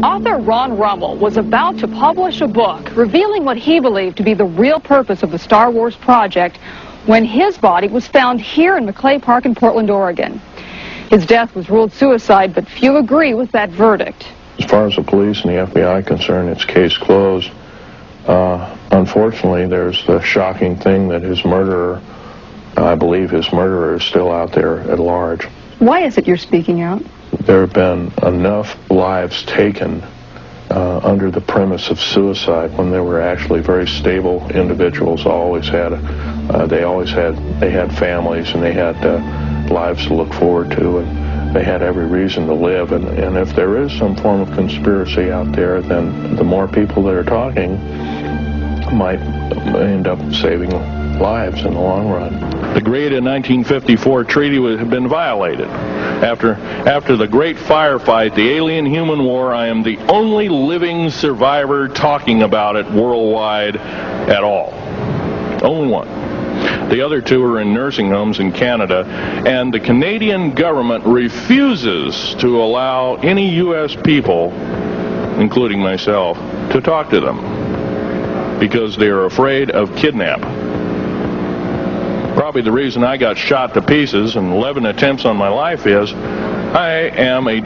Author Ron Rummel was about to publish a book revealing what he believed to be the real purpose of the Star Wars project when his body was found here in McClay Park in Portland, Oregon. His death was ruled suicide, but few agree with that verdict. As far as the police and the FBI are concerned, it's case closed. Unfortunately, there's the shocking thing that his murderer, I believe his murderer, is still out there at large. Why is it you're speaking out? There have been enough lives taken under the premise of suicide when they were actually very stable individuals. They had families and they had lives to look forward to, and they had every reason to live. And if there is some form of conspiracy out there, then the more people that are talking might end up saving lives in the long run. The great 1954 treaty had been violated. After the great firefight, the alien-human war, I am the only living survivor talking about it worldwide at all. Only one. The other two are in nursing homes in Canada, and the Canadian government refuses to allow any U.S. people, including myself, to talk to them because they are afraid of kidnap. Probably the reason I got shot to pieces and 11 attempts on my life is I am a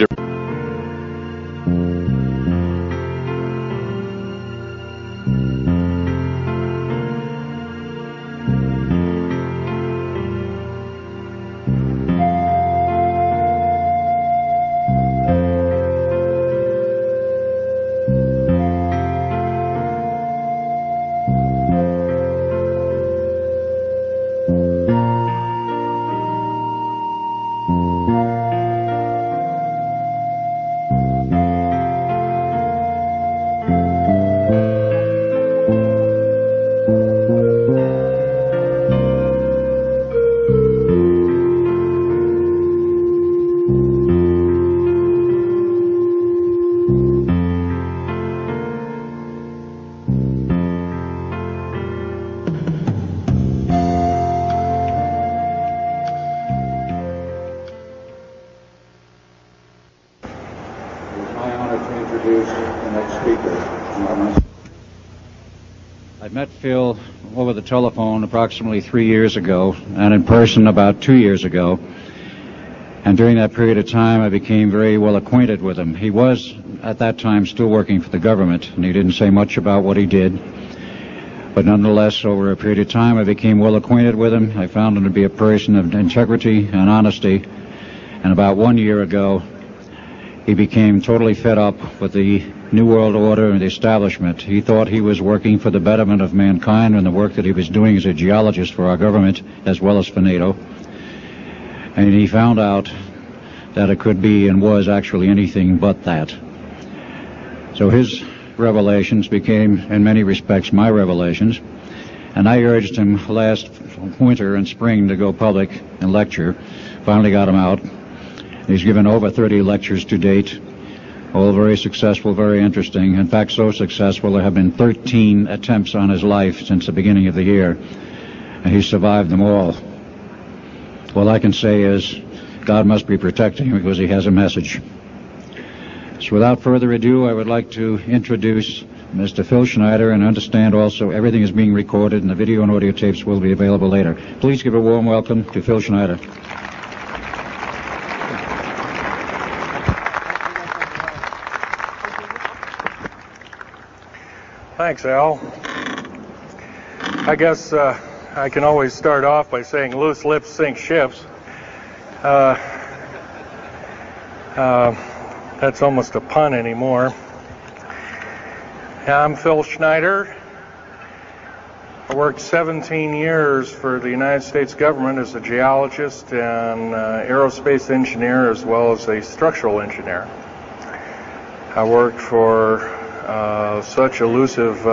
I met Phil over the telephone approximately 3 years ago, and in person about 2 years ago. And during that period of time, I became very well acquainted with him. He was, at that time, still working for the government, and he didn't say much about what he did. But nonetheless, over a period of time, I became well acquainted with him. I found him to be a person of integrity and honesty. And about 1 year ago, he became totally fed up with the New World Order and the establishment. He thought he was working for the betterment of mankind and the work that he was doing as a geologist for our government as well as for NATO. And he found out that it could be and was actually anything but that. So his revelations became, in many respects, my revelations. And I urged him last winter and spring to go public and lecture. Finally got him out. He's given over 30 lectures to date, all very successful, very interesting. In fact, so successful there have been 13 attempts on his life since the beginning of the year, and he survived them all. All I can say is God must be protecting him because he has a message. So without further ado, I would like to introduce Mr. Phil Schneider, and understand also everything is being recorded and the video and audio tapes will be available later. Please give a warm welcome to Phil Schneider. Thanks, Al. I guess I can always start off by saying loose lips sink ships. That's almost a pun anymore. I'm Phil Schneider. I worked 17 years for the United States government as a geologist and aerospace engineer as well as a structural engineer. I worked for such elusive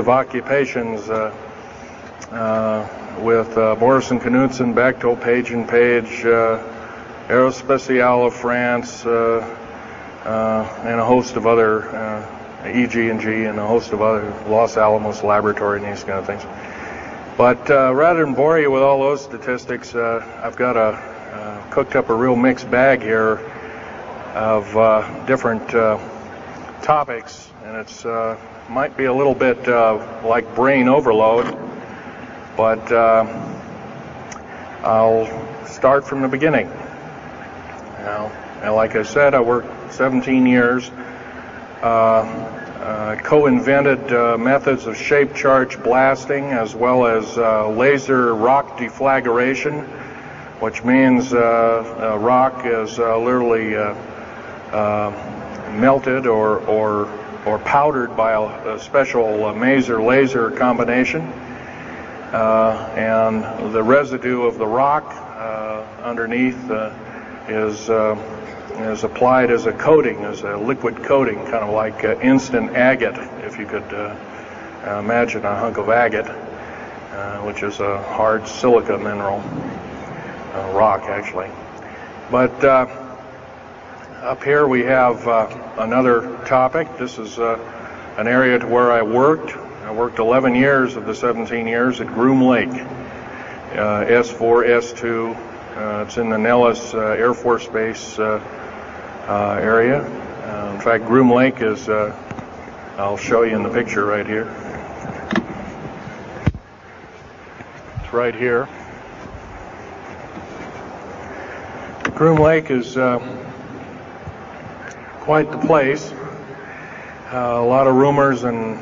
occupations with Morrison Knudsen, Bechtel, Page & Page, Aerospatiale of France, and a host of other, EG&G and a host of other, Los Alamos Laboratory and these kind of things. But rather than bore you with all those statistics, I've got cooked up a real mixed bag here different topics, and it's might be a little bit like brain overload, but I'll start from the beginning. And like I said, I worked 17 years. Co-invented methods of shape charge blasting as well as laser rock deflagration, which means rock is literally melted or powdered by a special laser combination, and the residue of the rock underneath is applied as a coating, as a liquid coating, kind of like instant agate, if you could imagine a hunk of agate, which is a hard silica mineral, rock actually. But up here we have another topic. This is an area to where I worked. I worked 11 years of the 17 years at Groom Lake, S4, S2. It's in the Nellis Air Force Base area. In fact, Groom Lake is, I'll show you in the picture right here. It's right here. Groom Lake is quite the place. A lot of rumors and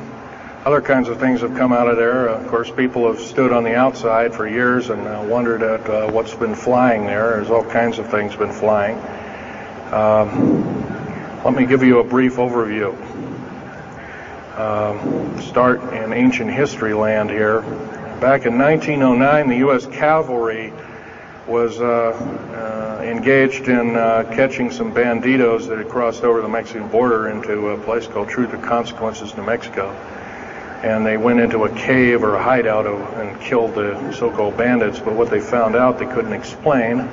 other kinds of things have come out of there. Of course, people have stood on the outside for years and wondered at what's been flying there. There's all kinds of things been flying. Let me give you a brief overview. Start in ancient history land here. Back in 1909, the U.S. cavalry was engaged in catching some banditos that had crossed over the Mexican border into a place called Truth or Consequences, New Mexico. And they went into a cave or a hideout and killed the so-called bandits, but what they found out they couldn't explain.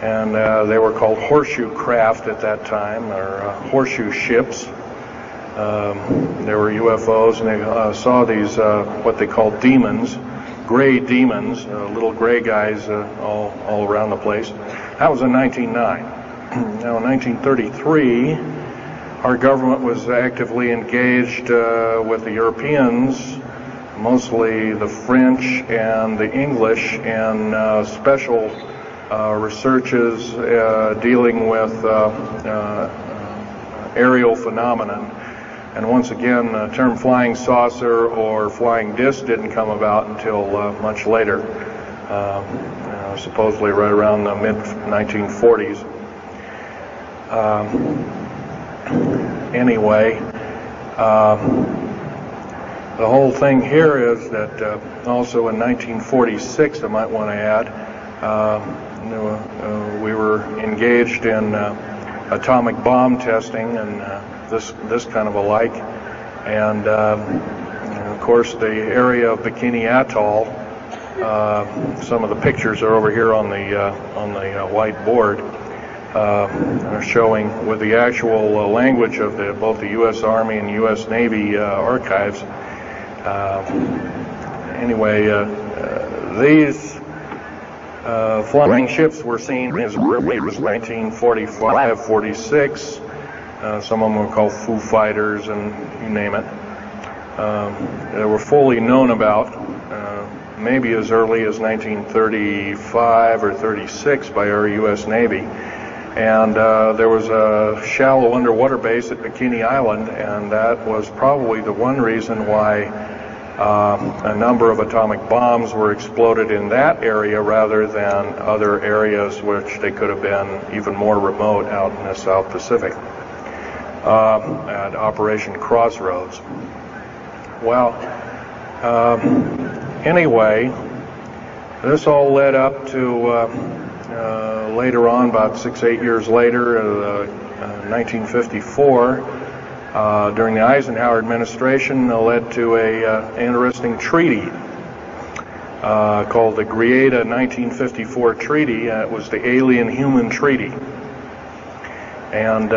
And they were called horseshoe craft at that time, or horseshoe ships. There were UFOs, and they saw these, what they called demons, gray demons, little gray guys all around the place. That was in 1909. Now in 1933, our government was actively engaged with the Europeans, mostly the French and the English, in special researches dealing with aerial phenomenon. And once again, the term flying saucer or flying disc didn't come about until much later, supposedly right around the mid-1940s. Anyway, the whole thing here is that also in 1946, I might want to add, we were engaged in atomic bomb testing and this kind of a like, and of course the area of Bikini Atoll. Some of the pictures are over here on the white board, showing with the actual language of both the U.S. Army and U.S. Navy archives. Anyway, these flying ships were seen as early as 1945, 46. Some of them were called Foo Fighters, and you name it. They were fully known about, maybe as early as 1935 or 36 by our U.S. Navy. And there was a shallow underwater base at Bikini Island, and that was probably the one reason why a number of atomic bombs were exploded in that area rather than other areas which they could have been even more remote out in the South Pacific at Operation Crossroads. Well, anyway, this all led up to later on, about 6-8 years later, 1954, during the Eisenhower administration, led to an interesting treaty called the Greada 1954 Treaty. It was the Alien-Human Treaty. And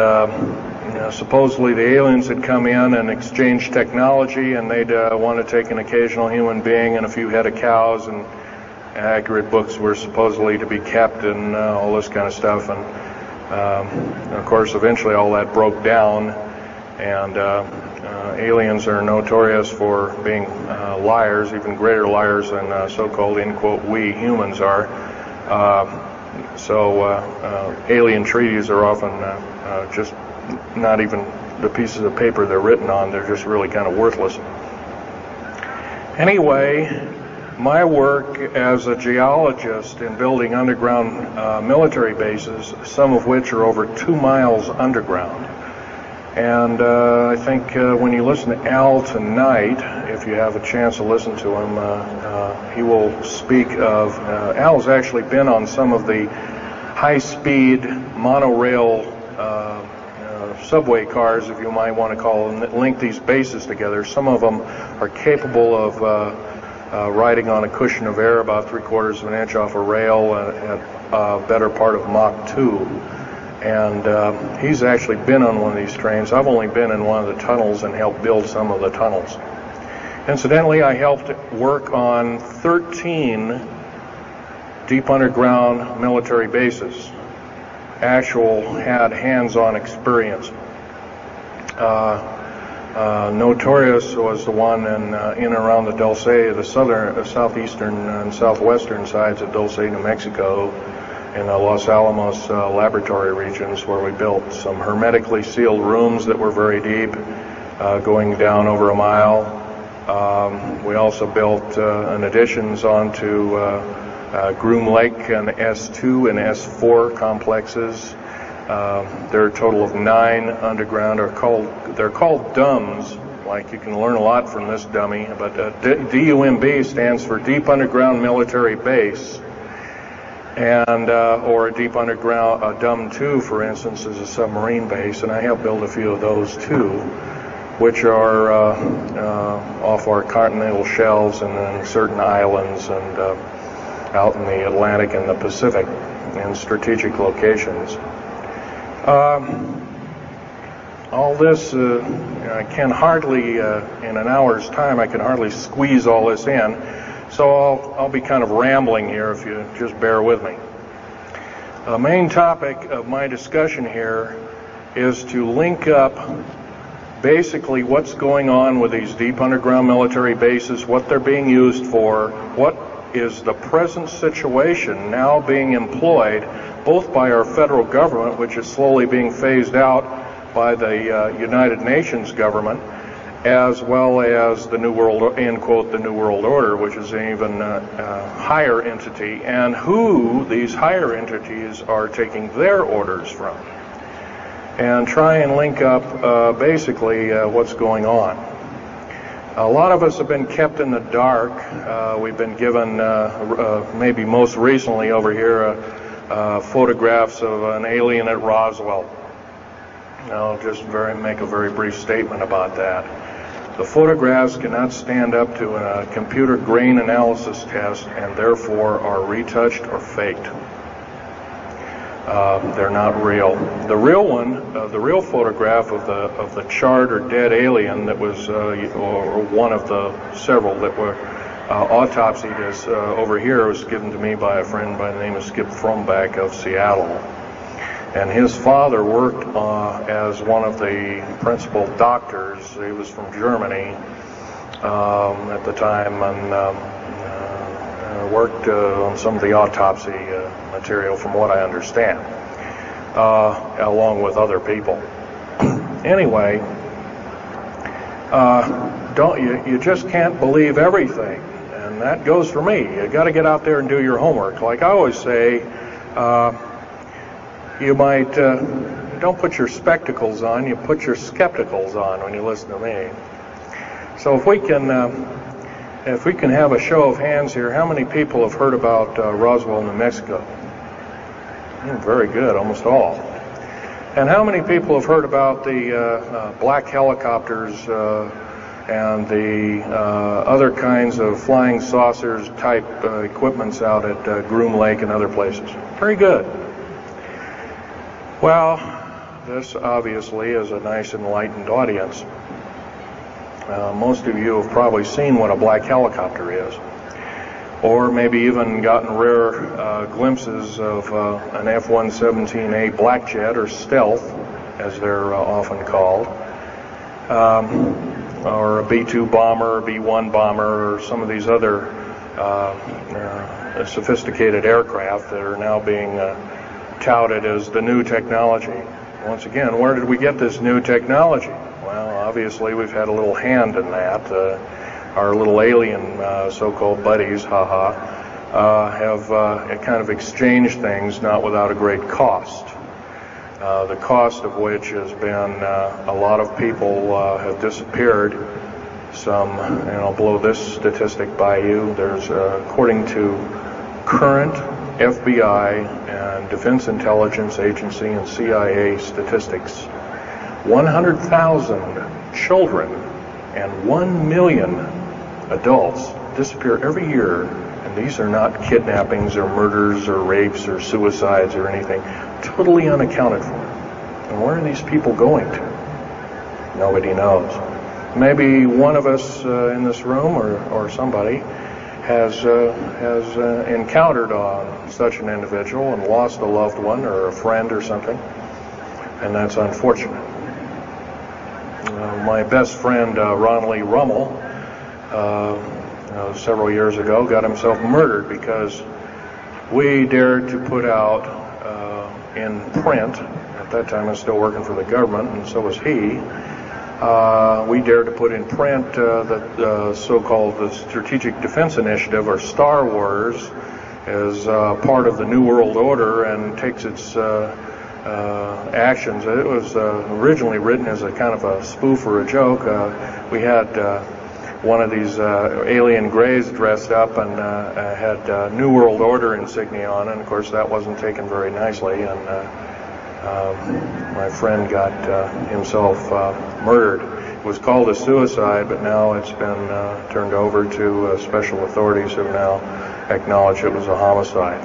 supposedly the aliens had come in and exchanged technology, and they'd want to take an occasional human being and a few head of cows, and accurate books were supposedly to be kept and all this kind of stuff. And Of course, eventually all that broke down, and aliens are notorious for being liars, even greater liars than so-called, in quote, we humans are. So alien treaties are often just not even the pieces of paper they're written on. They're just really kind of worthless. Anyway, my work as a geologist in building underground military bases, some of which are over 2 miles underground. And I think when you listen to Al tonight, if you have a chance to listen to him, he will speak of, Al's actually been on some of the high-speed monorail subway cars, if you might want to call them, that link these bases together. Some of them are capable of riding on a cushion of air about 3/4 of an inch off a rail at a better part of Mach 2. And he's actually been on one of these trains. I've only been in one of the tunnels and helped build some of the tunnels. Incidentally, I helped work on 13 deep underground military bases. Had hands-on experience. Notorious was the one in and around the Dulce, the southeastern and southwestern sides of Dulce, New Mexico, in the Los Alamos laboratory regions, where we built some hermetically sealed rooms that were very deep, going down over a mile. We also built additions onto Groom Lake and S2 and S4 complexes. There are a total of 9 underground. They're called DUMBs. Like, you can learn a lot from this dummy, but DUMB stands for Deep Underground Military Base, and or a deep underground DUM2, for instance, is a submarine base, and I helped build a few of those too, which are off our continental shelves and then certain islands and out in the Atlantic and the Pacific in strategic locations. All this, I can hardly, in an hour's time, I can hardly squeeze all this in, so I'll be kind of rambling here if you just bear with me. The main topic of my discussion here is to link up basically what's going on with these deep underground military bases, what they're being used for, what is the present situation now being employed both by our federal government, which is slowly being phased out by the United Nations government, as well as the New World, end quote, the New World Order, which is an even higher entity, and who these higher entities are taking their orders from, and try and link up basically what's going on. A lot of us have been kept in the dark. We've been given, maybe most recently over here, photographs of an alien at Roswell. I'll just make a very brief statement about that. The photographs cannot stand up to a computer grain analysis test and therefore are retouched or faked. They're not real. The real one, the real photograph of the charred or dead alien that was, or one of the several that were autopsied, is over here, was given to me by a friend by the name of Skip Fromback of Seattle. And his father worked as one of the principal doctors. He was from Germany at the time, and worked on some of the autopsy material, from what I understand, along with other people. Anyway, you just can't believe everything, and that goes for me. You got to get out there and do your homework. Like I always say, you might don't put your spectacles on, you put your skepticals on when you listen to me. So if we can have a show of hands here, how many people have heard about Roswell, New Mexico? Very good, almost all. And how many people have heard about the black helicopters and the other kinds of flying saucers type equipments out at Groom Lake and other places? Very good. Well, this obviously is a nice enlightened audience. Most of you have probably seen what a black helicopter is. or maybe even gotten rare glimpses of an F-117A Black Jet, or Stealth, as they're often called, or a B-2 bomber, B-1 bomber, or some of these other sophisticated aircraft that are now being touted as the new technology. Once again, where did we get this new technology? Well, obviously we've had a little hand in that. Our little alien so-called buddies, have kind of exchanged things, not without a great cost. The cost of which has been a lot of people have disappeared. Some, and I'll blow this statistic by you. There's, according to current FBI and Defense Intelligence Agency and CIA statistics, 100,000 children and 1 million adults disappear every year, and these are not kidnappings or murders or rapes or suicides or anything, totally unaccounted for. And where are these people going to? Nobody knows. Maybe one of us in this room or somebody has encountered on such an individual and lost a loved one or a friend or something, and that's unfortunate. My best friend, Ron Lee Rummel, several years ago, got himself murdered because we dared to put out in print, at that time I was still working for the government, and so was he, we dared to put in print the so-called the Strategic Defense Initiative, or Star Wars, as part of the New World Order and takes its actions. It was originally written as a kind of a spoof or a joke. We had one of these alien greys dressed up and had New World Order insignia on, and of course that wasn't taken very nicely, and my friend got himself murdered. It was called a suicide, but now it's been turned over to special authorities who now acknowledge it was a homicide.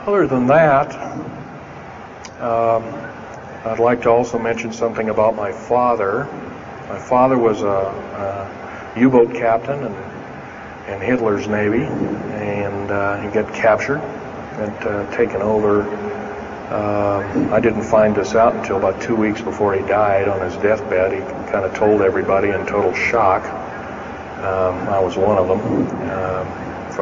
Other than that, I'd like to also mention something about my father. My father was a U-boat captain in Hitler's Navy, and he got captured and taken over. I didn't find this out until about 2 weeks before he died on his deathbed. He kind of told everybody in total shock. I was one of them. In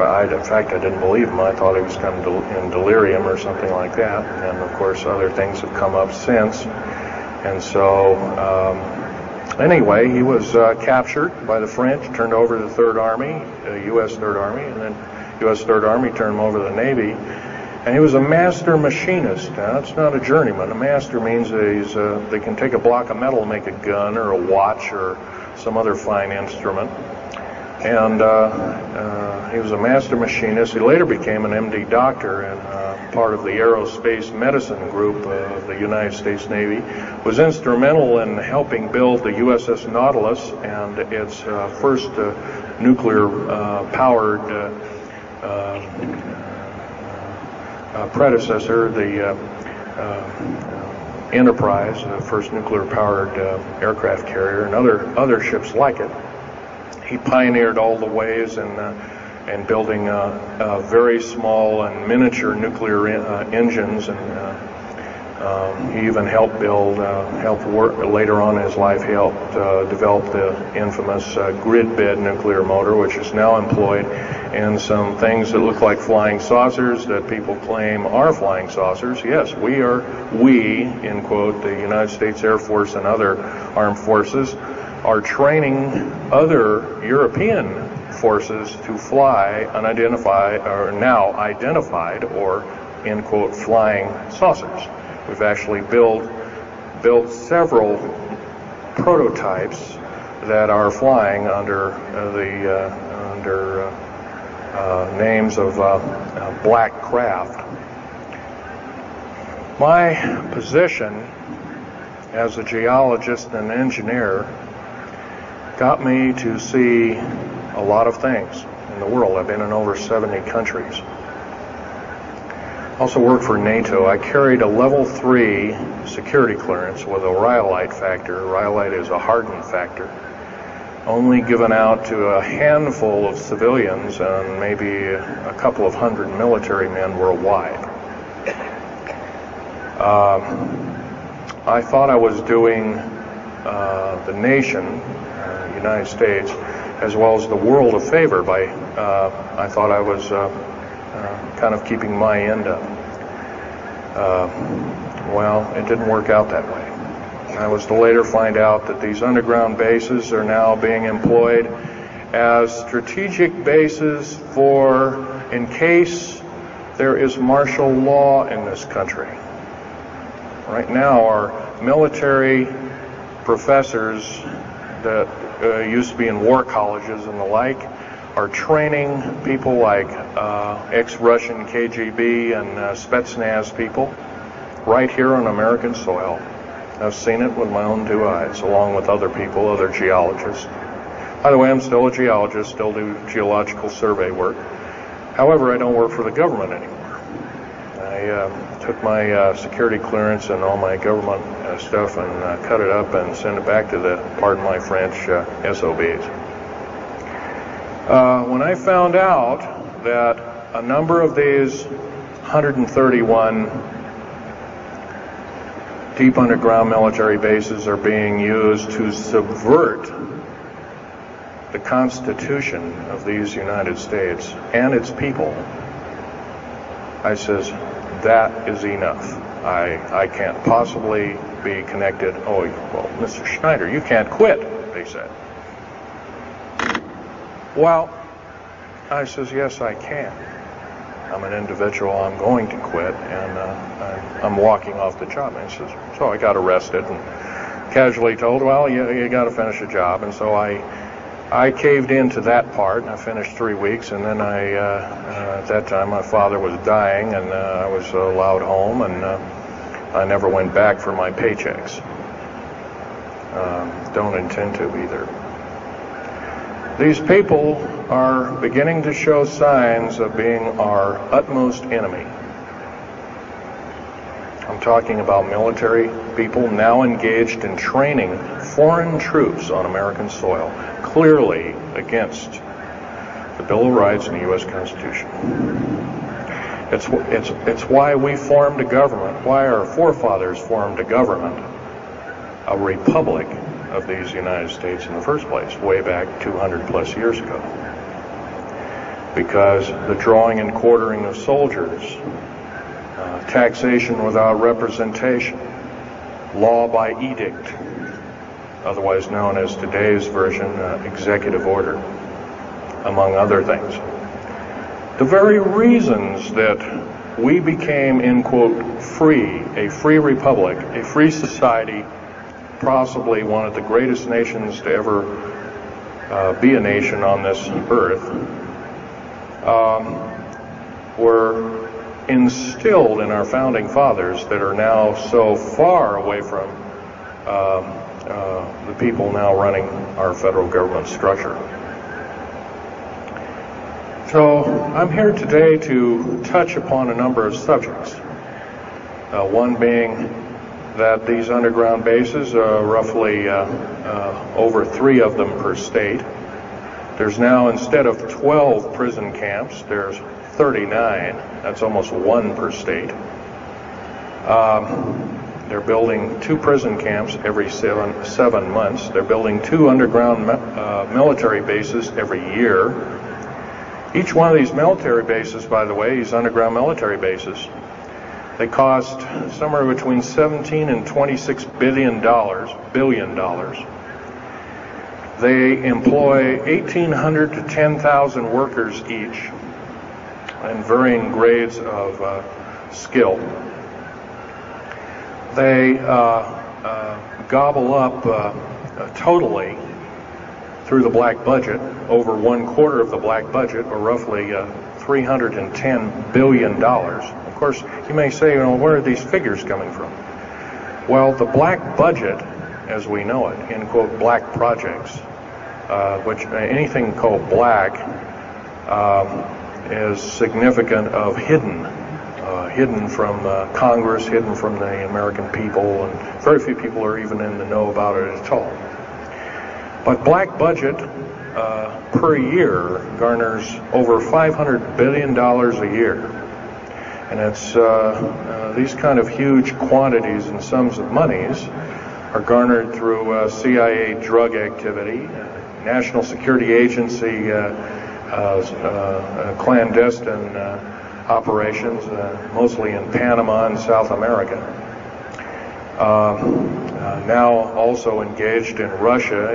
fact, I didn't believe him. I thought he was kind of in delirium or something like that. And of course, other things have come up since. And so, anyway, he was captured by the French, turned over to the Third Army, U.S. Third Army, and then U.S. Third Army turned him over to the Navy. And he was a master machinist. Now, it's not a journeyman. A master means they can take a block of metal and make a gun or a watch or some other fine instrument. And he was a master machinist. He later became an MD doctor and part of the aerospace medicine group of the United States Navy. Was instrumental in helping build the USS Nautilus and its first nuclear-powered predecessor, the Enterprise, the first nuclear-powered aircraft carrier, and other ships like it. He pioneered all the ways in building very small and miniature nuclear engines, and he even helped later on in his life, he helped develop the infamous grid bed nuclear motor, which is now employed in some things that look like flying saucers that people claim are flying saucers. Yes, we, in quote, the United States Air Force and other armed forces, are training other European forces to fly unidentified, or now identified, or, in quote, flying saucers. We've actually built several prototypes that are flying under names of black craft. My position as a geologist and engineer got me to see a lot of things in the world. I've been in over 70 countries. Also worked for NATO. I carried a level 3 security clearance with a rhyolite factor. Rhyolite is a hardened factor only given out to a handful of civilians and maybe a couple of hundred military men worldwide. I thought I was doing the nation, United States, as well as the world a favor by, I thought I was kind of keeping my end up. Well, it didn't work out that way. I was to later find out that these underground bases are now being employed as strategic bases for, in case there is martial law in this country. Right now, our military professors that used to be in war colleges and the like are training people like ex-Russian KGB and Spetsnaz people right here on American soil. I've seen it with my own two eyes, along with other people, other geologists. By the way, I'm still a geologist, still do geological survey work. However, I don't work for the government anymore. I took my security clearance and all my government stuff and cut it up and sent it back to the, pardon my French, SOBs. When I found out that a number of these 131 deep underground military bases are being used to subvert the Constitution of these United States and its people, I says, that is enough. I can't possibly be connected. Oh, well, Mr. Schneider, you can't quit, they said. Well, I says, yes, I can. I'm an individual, I'm going to quit, and I'm walking off the job. And he says, so I got arrested and casually told, well, you got to finish a job. And so I caved into that part, and I finished 3 weeks, and then at that time my father was dying, and I was allowed home, and I never went back for my paychecks. Don't intend to either. These people are beginning to show signs of being our utmost enemy. I'm talking about military people now engaged in training foreign troops on American soil, clearly against the Bill of Rights and the U.S. Constitution. It's why we formed a government, why our forefathers formed a government, a republic of these United States in the first place, way back 200 plus years ago. Because the drawing and quartering of soldiers, taxation without representation, law by edict, otherwise known as today's version, executive order, among other things. The very reasons that we became, in quote, free, a free republic, a free society, possibly one of the greatest nations to ever be a nation on this earth, were instilled in our founding fathers that are now so far away from the people now running our federal government structure. So I'm here today to touch upon a number of subjects. One being that these underground bases are roughly over 3 of them per state. There's now, instead of 12 prison camps, there's 39. That's almost 1 per state. They're building 2 prison camps every 7 months. They're building 2 underground military bases every year. Each one of these military bases, by the way, these underground military bases, they cost somewhere between $17 and $26 billion. They employ 1,800 to 10,000 workers each, in varying grades of skill. They gobble up totally through the black budget, over 1/4 of the black budget, or roughly $310 billion. Of course, you may say, well, where are these figures coming from? Well, the black budget, as we know it, in quote, black projects, which anything called black is significant of hidden from Congress, hidden from the American people, and very few people are even in the know about it at all. But black budget per year garners over $500 billion a year. And it's these kind of huge quantities and sums of monies are garnered through CIA drug activity, National Security Agency clandestine operations, mostly in Panama and South America. Now also engaged in Russia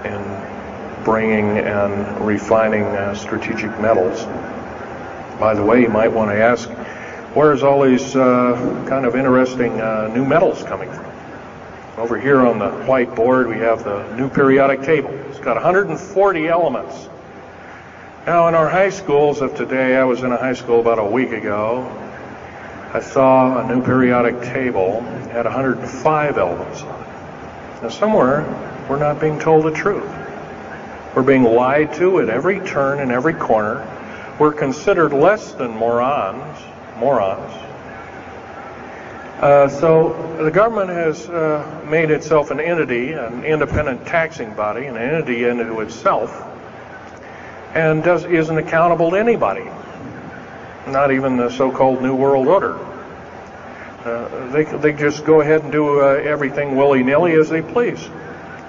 in bringing and refining strategic metals. By the way, you might want to ask, where's all these kind of interesting new metals coming from? Over here on the whiteboard, we have the new periodic table. It's got 140 elements. Now, in our high schools of today, I was in a high school about a week ago. I saw a new periodic table had 105 elements on it. Now, somewhere, we're not being told the truth. We're being lied to at every turn and every corner. We're considered less than morons. So the government has made itself an entity, an independent taxing body, an entity into itself, and isn't accountable to anybody, not even the so-called New World Order. They just go ahead and do everything willy-nilly as they please.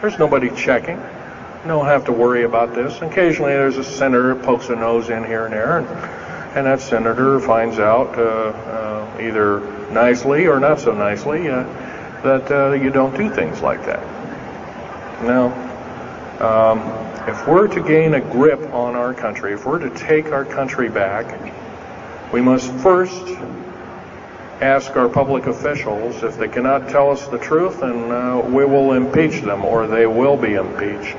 There's nobody checking. You don't have to worry about this. Occasionally there's a senator who pokes a nose in here and there, and that senator finds out either nicely or not so nicely that you don't do things like that. Now, if we're to gain a grip on our country, if we're to take our country back, we must first ask our public officials if they cannot tell us the truth, and we will impeach them, or they will be impeached,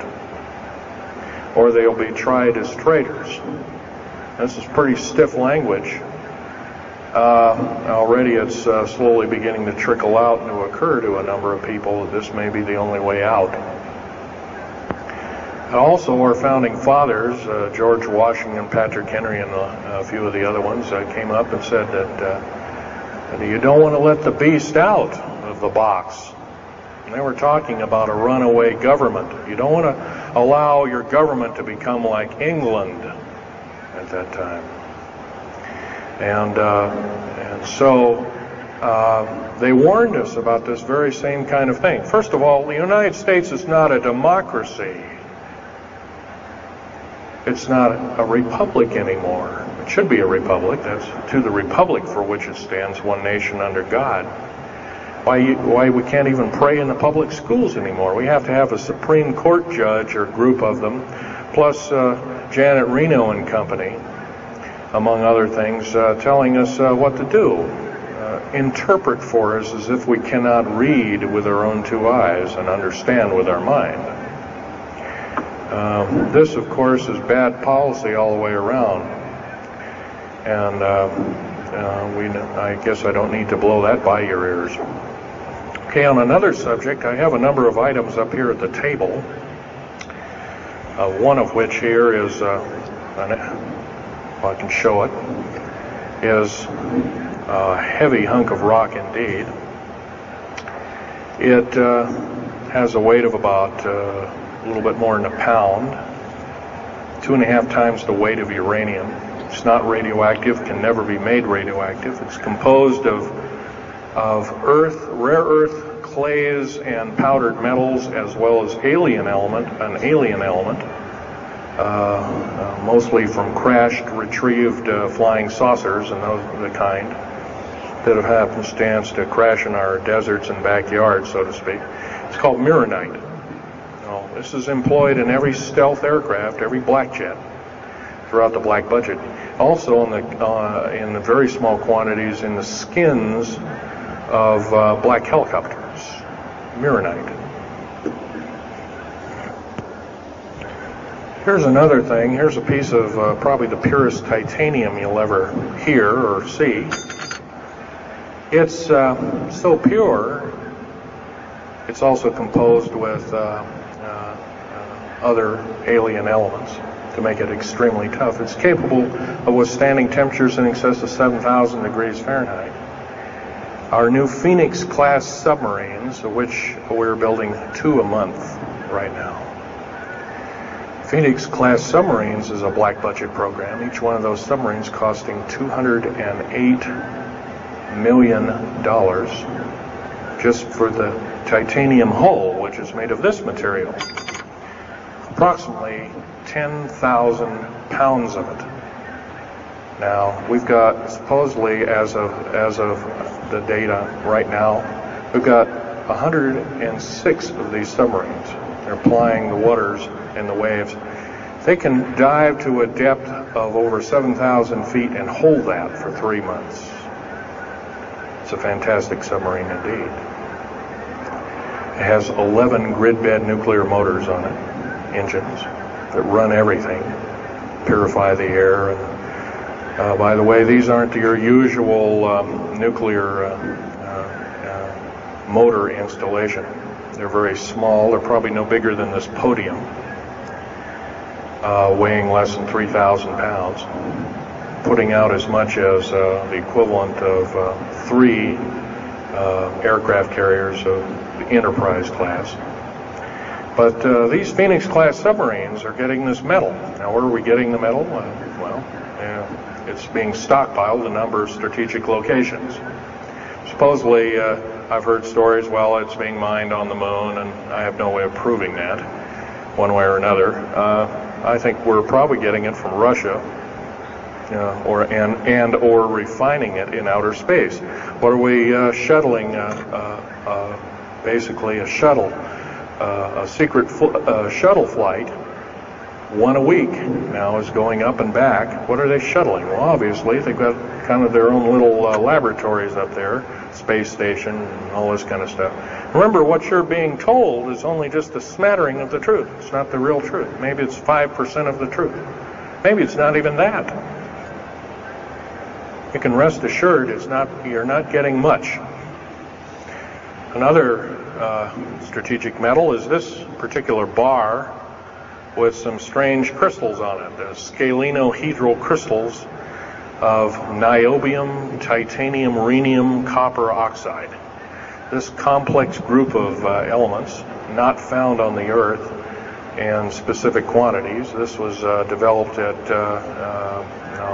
or they'll be tried as traitors. This is pretty stiff language. Already it's slowly beginning to trickle out and to occur to a number of people that this may be the only way out. Also, our founding fathers, George Washington, Patrick Henry, and a few of the other ones, came up and said that you don't want to let the beast out of the box. And they were talking about a runaway government. You don't want to allow your government to become like England at that time. And so they warned us about this very same kind of thing. First of all, the United States is not a democracy. It's not a republic anymore. It should be a republic. That's to the republic for which it stands, one nation under God. Why we can't even pray in the public schools anymore. We have to have a Supreme Court judge or group of them, plus Janet Reno and company, among other things, telling us what to do. Interpret for us as if we cannot read with our own two eyes and understand with our mind. This, of course, is bad policy all the way around. And I guess I don't need to blow that by your ears. Okay, on another subject, I have a number of items up here at the table. One of which here is, if I can show it, is a heavy hunk of rock indeed. It has a weight of about a little bit more than a pound, 2.5 times the weight of uranium. It's not radioactive, can never be made radioactive. It's composed of earth, rare earth, clays, and powdered metals, as well as an alien element, mostly from crashed, retrieved flying saucers and those of the kind that have happenstance to crash in our deserts and backyards, so to speak. It's called mironite. This is employed in every stealth aircraft, every black jet throughout the black budget. Also in the very small quantities in the skins of black helicopters, mironite. Here's another thing. Here's a piece of probably the purest titanium you'll ever hear or see. It's so pure, it's also composed with other alien elements to make it extremely tough. It's capable of withstanding temperatures in excess of 7,000 degrees Fahrenheit. Our new Phoenix-class submarines, of which we're building 2 a month right now. Phoenix-class submarines is a black budget program. Each one of those submarines costing $208 million just for the titanium hull, which is made of this material. Approximately 10,000 pounds of it. Now, we've got, supposedly, as of the data right now, we've got 106 of these submarines. They're plying the waters and the waves. They can dive to a depth of over 7,000 feet and hold that for 3 months. It's a fantastic submarine indeed. It has 11 grid-bed nuclear motors on it, engines, that run everything, purify the air. And, by the way, these aren't your usual nuclear motor installation. They're very small. They're probably no bigger than this podium, weighing less than 3,000 pounds, putting out as much as the equivalent of 3 aircraft carriers of the Enterprise class. But these Phoenix-class submarines are getting this metal. Now, where are we getting the metal? It's being stockpiled in a number of strategic locations. Supposedly, I've heard stories, well, it's being mined on the moon, and I have no way of proving that, one way or another. I think we're probably getting it from Russia, or refining it in outer space. What are we shuttling? Basically, a shuttle, a secret shuttle flight. 1 a week now is going up and back. What are they shuttling? Well, obviously, they've got kind of their own little laboratories up there, space station, and all this kind of stuff. Remember, what you're being told is only just a smattering of the truth. It's not the real truth. Maybe it's 5% of the truth. Maybe it's not even that. You can rest assured you're not getting much. Another strategic metal is this particular bar with some strange crystals on it, scalenohedral crystals of niobium, titanium, rhenium, copper oxide. This complex group of elements, not found on the Earth in specific quantities. This was developed at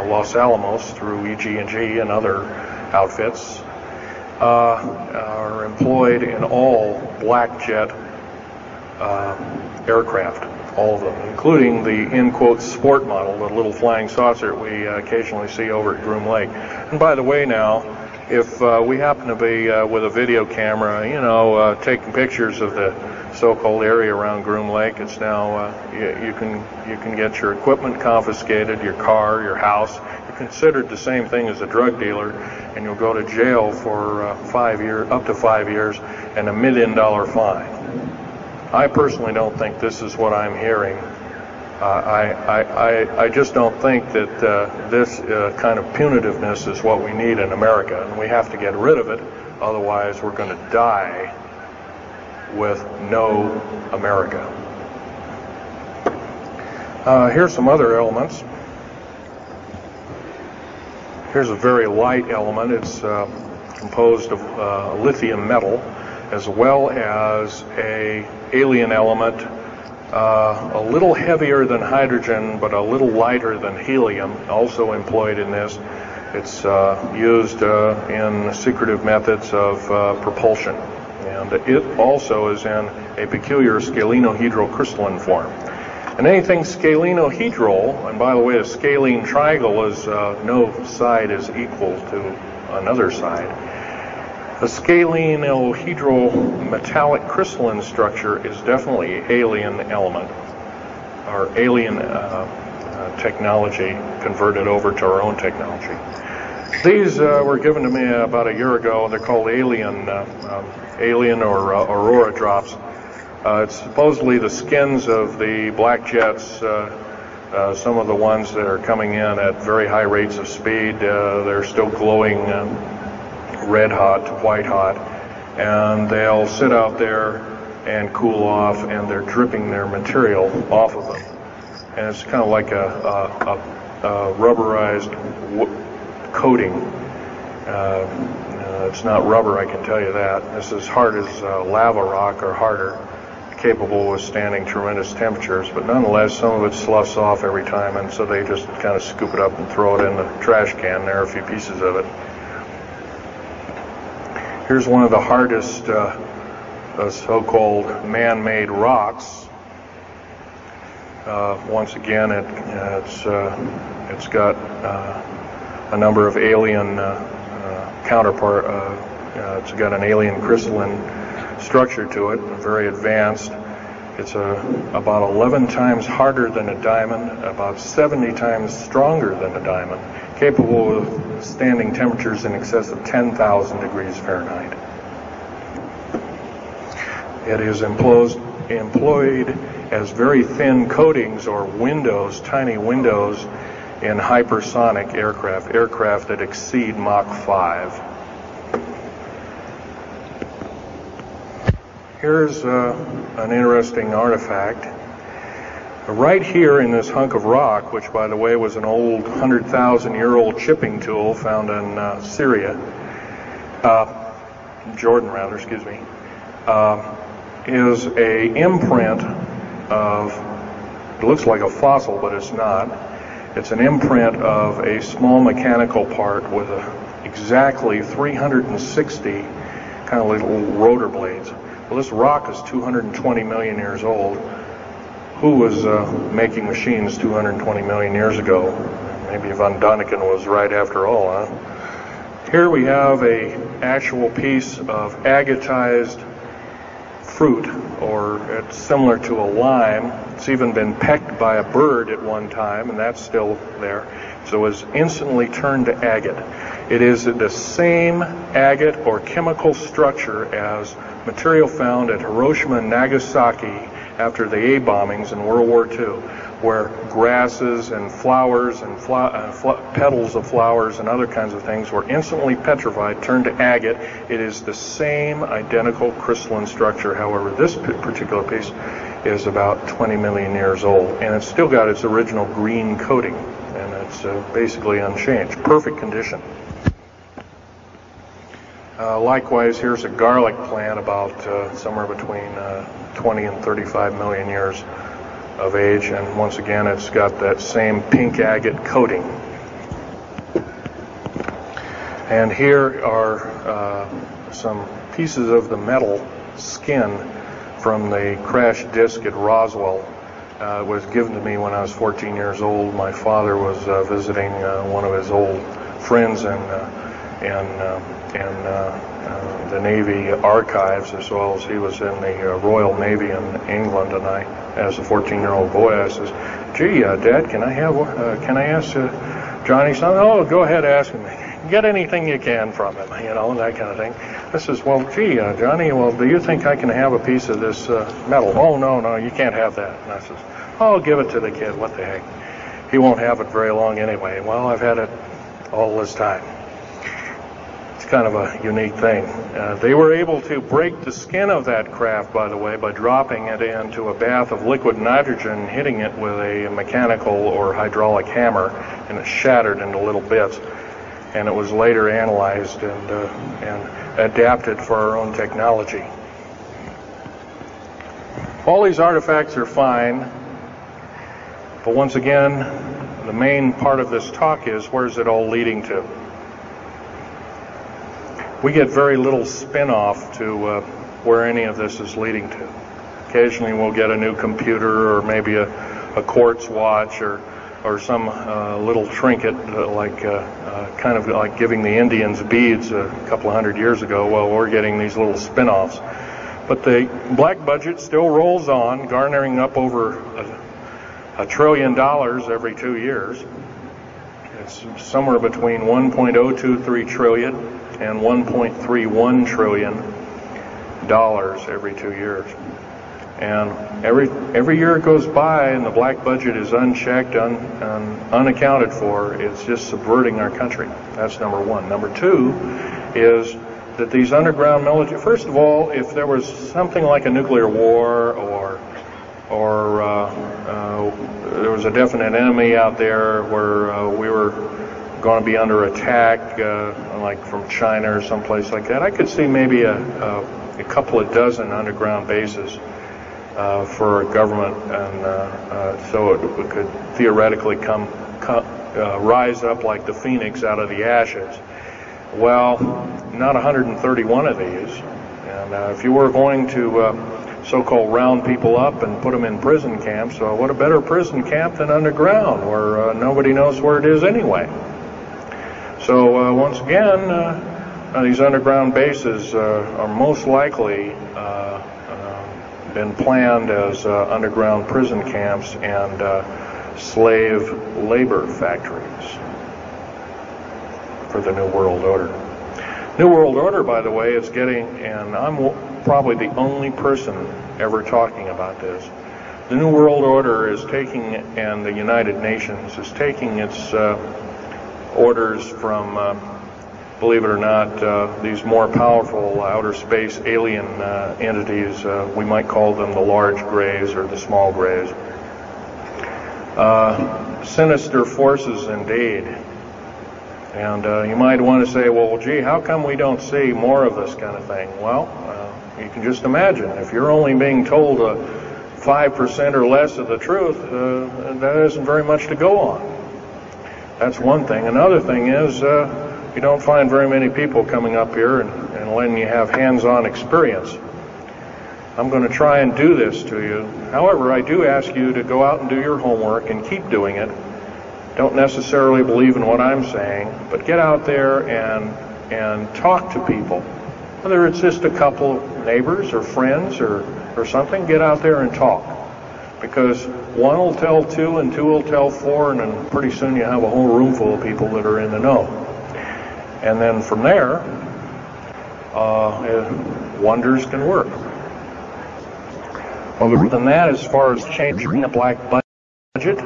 Los Alamos through EG&G and other outfits, are employed in all black jet aircraft. All of them, including the, in quotes, sport model, the little flying saucer we occasionally see over at Groom Lake. And by the way now, if we happen to be with a video camera, taking pictures of the so-called area around Groom Lake, it's now, you can get your equipment confiscated, your car, your house. You're considered the same thing as a drug dealer, and you'll go to jail for 5 years, up to 5 years, and $1 million fine. I personally don't think this is what I'm hearing. I just don't think that this kind of punitiveness is what we need in America, and we have to get rid of it. Otherwise, we're going to die with no America. Here's some other elements. Here's a very light element. It's composed of lithium metal, as well as a alien element, a little heavier than hydrogen, but a little lighter than helium, also employed in this. It's used in secretive methods of propulsion, and it also is in a peculiar scalenohedral crystalline form. And anything scalenohedral, and by the way, a scalene triangle is no side is equal to another side. The scalenohedral metallic crystalline structure is definitely alien element, or alien technology converted over to our own technology. These were given to me about a year ago. They're called alien or aurora drops. It's supposedly the skins of the black jets, some of the ones that are coming in at very high rates of speed. They're still glowing red hot, white hot, and they'll sit out there and cool off, and they're dripping their material off of them. And it's kind of like a rubberized coating. It's not rubber, I can tell you that. This is hard as lava rock or harder, capable of withstanding tremendous temperatures, but nonetheless some of it sloughs off every time, and so they just kind of scoop it up and throw it in the trash can. There are a few pieces of it. Here's one of the hardest so-called man-made rocks. Once again, it's got a number of alien counterpart. It's got an alien crystalline structure to it, very advanced. It's about 11 times harder than a diamond, about 70 times stronger than a diamond, capable of standing temperatures in excess of 10,000 degrees Fahrenheit. It is employed as very thin coatings or windows, tiny windows, in hypersonic aircraft that exceed Mach 5. Here's an interesting artifact. Right here in this hunk of rock, which by the way was an old 100,000-year-old chipping tool found in Jordan, excuse me, is a imprint of, it looks like a fossil, but it's not. It's an imprint of a small mechanical part with exactly 360 kind of little rotor blades. Well, this rock is 220 million years old. Who was making machines 220 million years ago? Maybe von Däniken was right after all, huh? Here we have an actual piece of agatized fruit, or it's similar to a lime. It's even been pecked by a bird at one time, and that's still there. So it was instantly turned to agate. It is the same agate or chemical structure as material found at Hiroshima and Nagasaki after the A bombings in World War II, where grasses and flowers and petals of flowers and other kinds of things were instantly petrified, turned to agate. It is the same identical crystalline structure. However, this particular piece is about 20 million years old, and it's still got its original green coating, and it's basically unchanged, perfect condition. Likewise, here's a garlic plant about somewhere between 20 and 35 million years of age, and once again it's got that same pink agate coating. And here are some pieces of the metal skin from the crash disk at Roswell. It was given to me when I was 14 years old. My father was visiting one of his old friends in the Navy archives, as well as he was in the Royal Navy in England. And I, as a 14-year-old boy, I says, "Gee, Dad, can I ask Johnny something?" "Oh, go ahead, ask him. Get anything you can from him," that kind of thing. I says, "Well, gee, Johnny, well, do you think I can have a piece of this metal?" "Oh, no, you can't have that." And I says, "Oh, give it to the kid. What the heck? He won't have it very long anyway." Well, I've had it all this time. Kind of a unique thing. They were able to break the skin of that craft, by the way, by dropping it into a bath of liquid nitrogen, hitting it with a mechanical or hydraulic hammer, and it shattered into little bits. And it was later analyzed and adapted for our own technology. All these artifacts are fine, but once again, the main part of this talk is, where's it all leading to? We get very little spin-off to where any of this is leading to. Occasionally we'll get a new computer, or maybe a quartz watch, or some little trinket kind of like giving the Indians beads a couple of hundred years ago. Well, we're getting these little spin-offs. But the black budget still rolls on, garnering up over $1 trillion every 2 years. It's somewhere between 1.023 trillion and 1.31 trillion dollars every 2 years. And every year it goes by and the black budget is unchecked, unaccounted for, it's just subverting our country. That's number one. Number two is that these underground military, first of all, if there was something like a nuclear war or there was a definite enemy out there where we were going to be under attack, like from China or someplace like that, I could see maybe a couple of dozen underground bases for a government, and so it could theoretically rise up like the phoenix out of the ashes. Well, not 131 of these. And if you were going to so-called round people up and put them in prison camps, what a better prison camp than underground, where nobody knows where it is anyway. So once again, these underground bases are most likely been planned as underground prison camps and slave labor factories for the New World Order. New World Order, by the way, is getting, and I'm probably the only person ever talking about this, the New World Order is taking, and the United Nations is taking its orders from, believe it or not, these more powerful outer space alien entities. We might call them the large grays or the small grays. Sinister forces indeed. And you might want to say, well, gee, how come we don't see more of this kind of thing? Well, you can just imagine. If you're only being told 5% or less of the truth, that isn't very much to go on. That's one thing. Another thing is you don't find very many people coming up here and letting you have hands-on experience. I'm going to try and do this to you. However, I do ask you to go out and do your homework and keep doing it. Don't necessarily believe in what I'm saying, but get out there and talk to people. Whether it's just a couple of neighbors or friends or something, get out there and talk. Because one will tell two and two will tell four, and then pretty soon you have a whole room full of people that are in the know. And then from there, wonders can work. Other than that, as far as changing the black budget,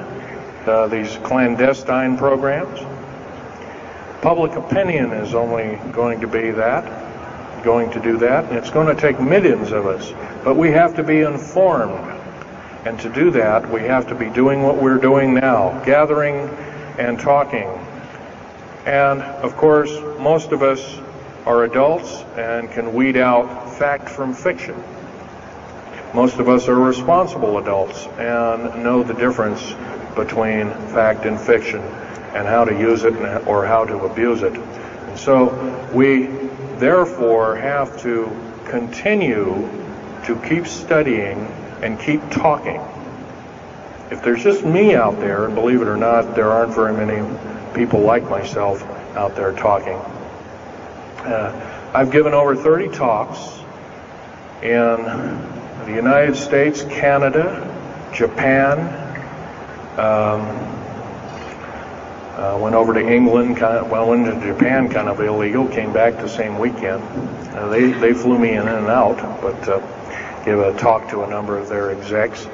these clandestine programs, public opinion is only going to do that, and it's going to take millions of us. But we have to be informed, and to do that, we have to be doing what we're doing now, gathering and talking. And, of course, most of us are adults and can weed out fact from fiction. Most of us are responsible adults and know the difference between fact and fiction and how to use it or how to abuse it. And so we therefore have to continue to keep studying and keep talking. If there's just me out there, and believe it or not, there aren't very many people like myself out there talking. I've given over 30 talks in the United States, Canada, Japan, went over to England, went into Japan kind of illegal, came back the same weekend. They flew me in and out, but gave a talk to a number of their execs,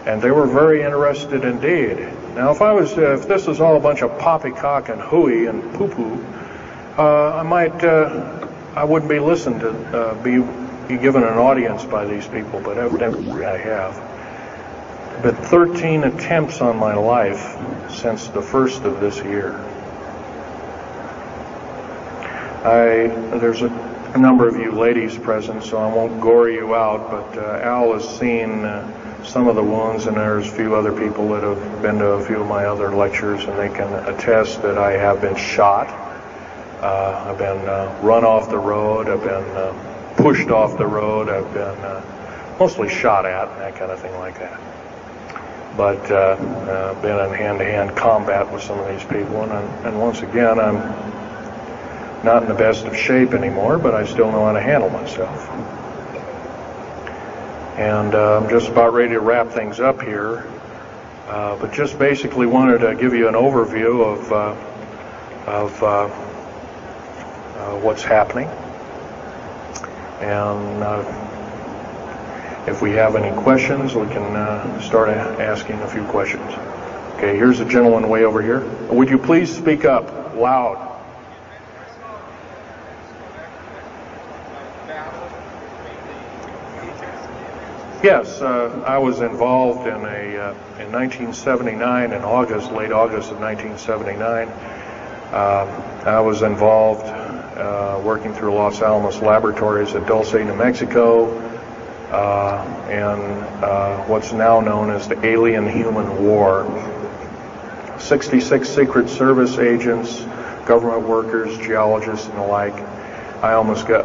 and they were very interested indeed. Now, if this was all a bunch of poppycock and hooey and poo-poo, I wouldn't be listened to, be given an audience by these people, but evidently I have. But 13 attempts on my life since the first of this year. There's a number of you ladies present, so I won't gore you out, but Al has seen some of the wounds, and there's a few other people that have been to a few of my other lectures, and they can attest that I have been shot. I've been run off the road. I've been pushed off the road. I've been mostly shot at and that kind of thing like that. But been in hand-to-hand combat with some of these people, and once again, I'm not in the best of shape anymore, but I still know how to handle myself. And I'm just about ready to wrap things up here, but just basically wanted to give you an overview of what's happening. And if we have any questions, we can start asking a few questions. Okay, here's a gentleman way over here. Would you please speak up loud? Yes, I was involved in 1979, in August, late August of 1979. I was involved working through Los Alamos Laboratories at Dulce, New Mexico, and what's now known as the Alien-Human War. 66 Secret Service agents, government workers, geologists, and the like. I almost bit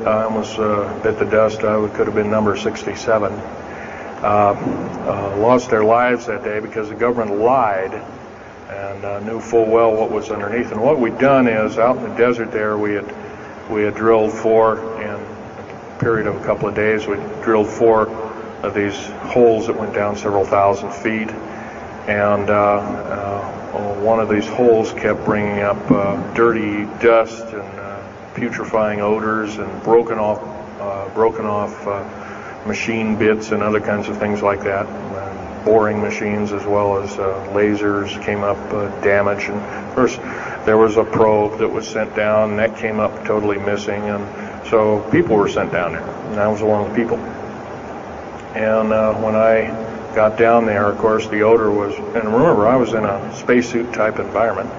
the dust. I could have been number 67. Lost their lives that day because the government lied and knew full well what was underneath. And what we'd done is, out in the desert there, we had drilled four, in a period of a couple of days, we drilled four of these holes that went down several thousand feet. And one of these holes kept bringing up dirty dust and putrefying odors and broken off machine bits and other kinds of things like that. Boring machines as well as lasers came up damaged. And of course, there was a probe that was sent down, and that came up totally missing. And so people were sent down there, and I was one of the people. And when I got down there, of course, the odor was, and remember, I was in a spacesuit type environment.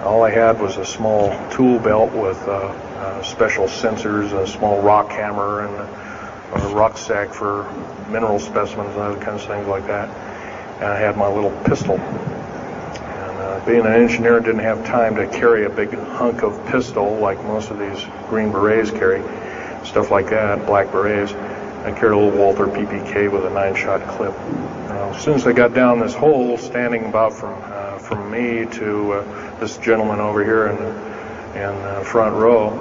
All I had was a small tool belt with special sensors, a small rock hammer, and a rucksack for mineral specimens and other kinds of things like that. And I had my little pistol. And being an engineer, didn't have time to carry a big hunk of pistol like most of these Green Berets carry, stuff like that, black berets. I carried a little Walther PPK with a 9-shot clip. As soon as I got down this hole, standing about from me to this gentleman over here in the front row,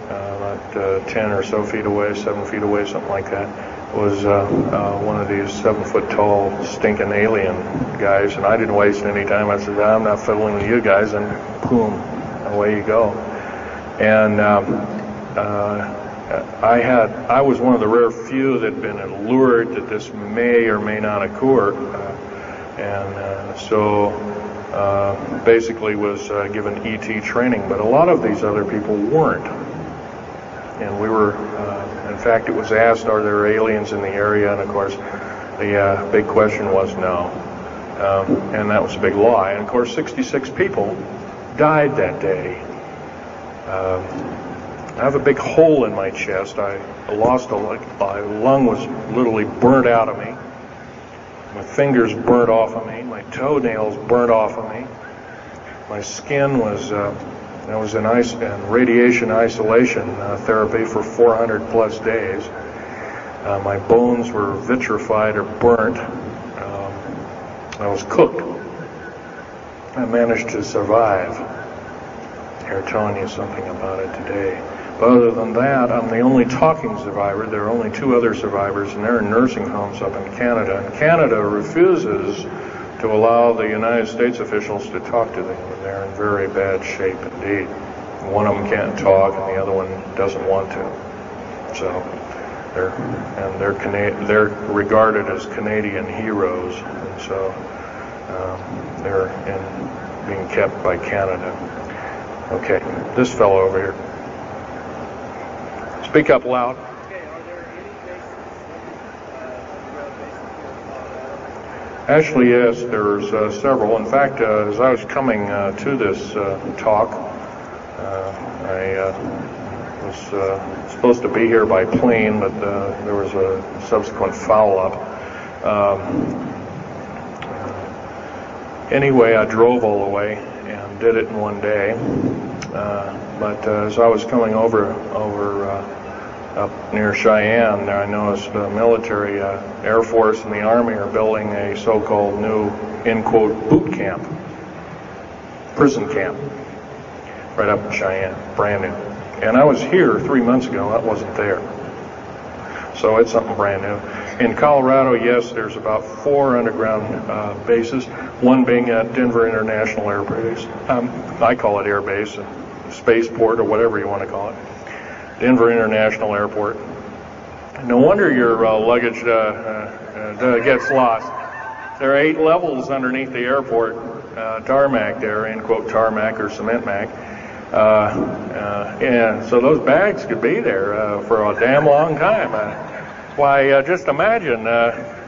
about 10 or so feet away, 7 feet away, something like that, was one of these 7-foot-tall stinking alien guys. And I didn't waste any time. I said, I'm not fiddling with you guys, and boom, away you go. And I was one of the rare few that had been allured that this may or may not occur, and so basically was given ET training. But a lot of these other people weren't, and we were. In fact, it was asked, "Are there aliens in the area?" And of course, the big question was no, and that was a big lie. And of course, 66 people died that day. I have a big hole in my chest. I lost my lung was literally burnt out of me. My fingers burnt off of me. My toenails burnt off of me. My skin was, I was in radiation isolation therapy for 400 plus days. My bones were vitrified or burnt. I was cooked. I managed to survive. They're telling you something about it today. But other than that, I'm the only talking survivor. There are only 2 other survivors, and they're in nursing homes up in Canada. And Canada refuses to allow the United States officials to talk to them. And they're in very bad shape indeed. One of them can't talk, and the other one doesn't want to. So they're regarded as Canadian heroes, and so they're being kept by Canada. Okay, this fellow over here. Speak up loud. Okay, are there any bases, Actually, yes, there's several. In fact, as I was coming to this talk, I was supposed to be here by plane, but there was a subsequent foul-up. Anyway, I drove all the way and did it in one day. But as I was coming over up near Cheyenne, I noticed the military, Air Force and the Army are building a so-called new, in quote, boot camp, prison camp, right up in Cheyenne, brand new. And I was here 3 months ago, that wasn't there. So it's something brand new. In Colorado, yes, there's about 4 underground bases, one being at Denver International Air Base. I call it Air Base, spaceport, or whatever you want to call it. Denver International Airport. No wonder your luggage gets lost. There are 8 levels underneath the airport, tarmac there, in quote tarmac or cement mac. And so those bags could be there for a damn long time. Why, just imagine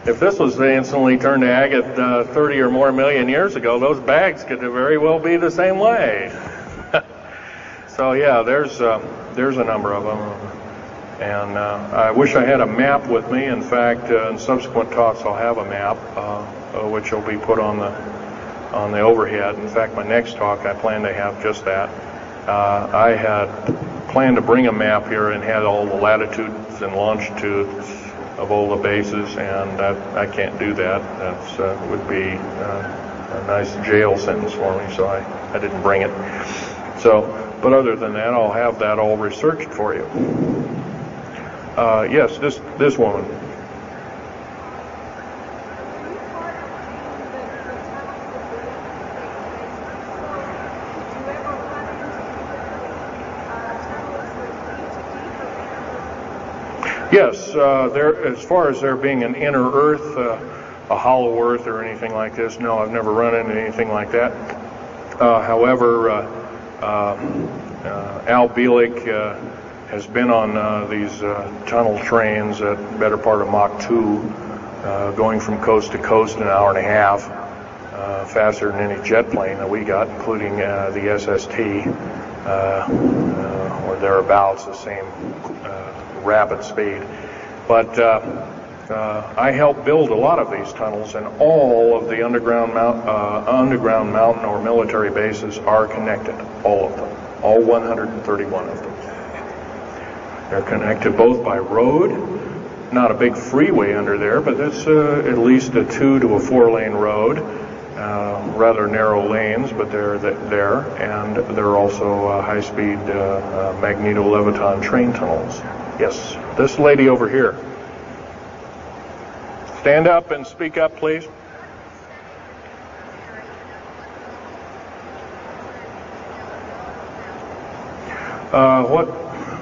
if this was instantly turned to agate 30 or more million years ago, those bags could very well be the same way. So yeah, there's a number of them, and I wish I had a map with me. In fact, in subsequent talks, I'll have a map, which will be put on the overhead. In fact, my next talk, I plan to have just that. I had planned to bring a map here and had all the latitudes and longitudes of all the bases, and I can't do that. That would be a nice jail sentence for me, so I didn't bring it. So, but other than that, I'll have that all researched for you. Yes, this woman. Yes, as far as there being an inner Earth, a hollow Earth or anything like this, no, I've never run into anything like that. However, Al Bielek has been on these tunnel trains at the better part of Mach 2, going from coast to coast in an hour and a half, faster than any jet plane that we got, including the SST, or thereabouts, the same rapid speed. But I helped build a lot of these tunnels, and all of the underground mountain or military bases are connected, all of them, all 131 of them. They're connected both by road, not a big freeway under there, but it's at least a 2 to a 4 lane road, rather narrow lanes, but they're there, and there are also high-speed magneto-leviton train tunnels. Yes, this lady over here. Stand up and speak up, please.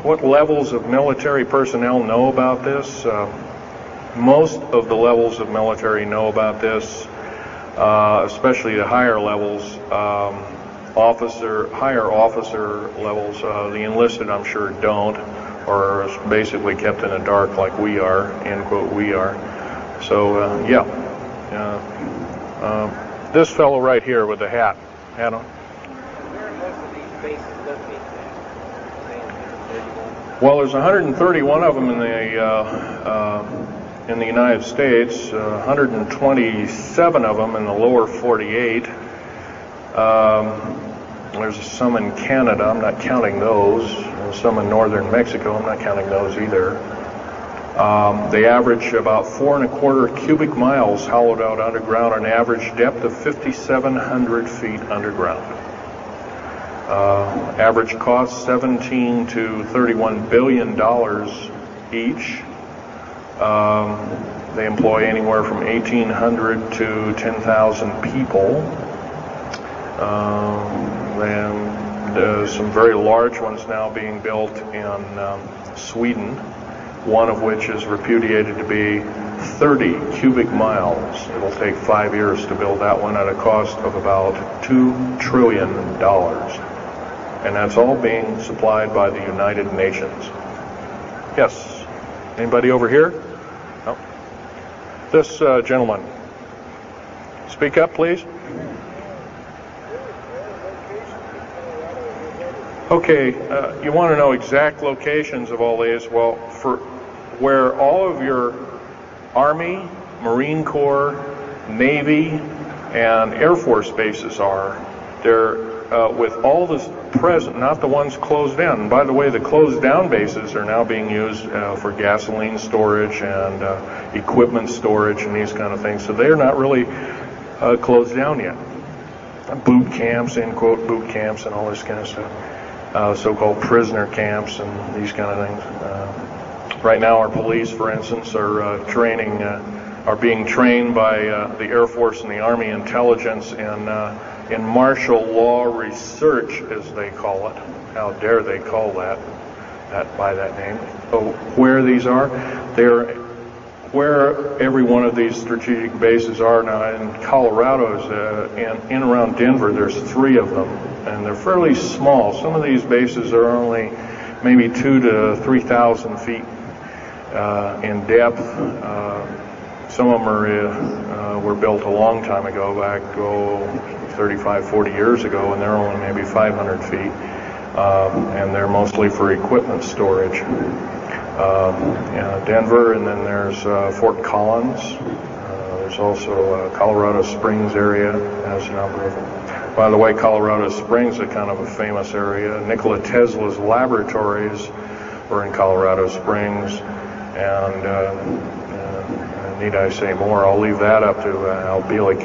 What levels of military personnel know about this? Most of the levels of military know about this, especially the higher levels, higher officer levels. The enlisted, I'm sure, don't, or is basically kept in the dark like we are, end quote, we are. So, this fellow right here with the hat on. Where are most of these bases located at? Well, there's 131 of them in the United States, 127 of them in the lower 48. There's some in Canada, I'm not counting those, and some in northern Mexico, I'm not counting those either. They average about 4¼ cubic miles hollowed out underground, an average depth of 5,700 feet underground. Average cost $17 to $31 billion each. They employ anywhere from 1,800 to 10,000 people. And some very large ones now being built in Sweden, one of which is repudiated to be 30 cubic miles. It'll take 5 years to build that one at a cost of about $2 trillion. And that's all being supplied by the United Nations. Yes. Anybody over here? No. This gentleman. Speak up, please. Okay, you want to know exact locations of all these? Well, for where all of your Army, Marine Corps, Navy, and Air Force bases are, they're with all this present, not the ones closed down. And by the way, the closed down bases are now being used for gasoline storage and equipment storage and these kind of things. So they're not really closed down yet. Boot camps, end quote, boot camps and all this kind of stuff. So-called prisoner camps and these kind of things. Right now, our police, for instance, are being trained by the Air Force and the Army intelligence in martial law research, as they call it. How dare they call that by that name? So where these are, they're where every one of these strategic bases are now. In Colorado, in around Denver, there's 3 of them, and they're fairly small. Some of these bases are only maybe 2,000 to 3,000 feet in depth. Some of them were built a long time ago, back 35, 40 years ago, and they're only maybe 500 feet, and they're mostly for equipment storage. Denver, and then there's Fort Collins. There's also Colorado Springs area has a number of them. By the way, Colorado Springs is kind of a famous area. Nikola Tesla's laboratories were in Colorado Springs, and need I say more? I'll leave that up to Al Bielek.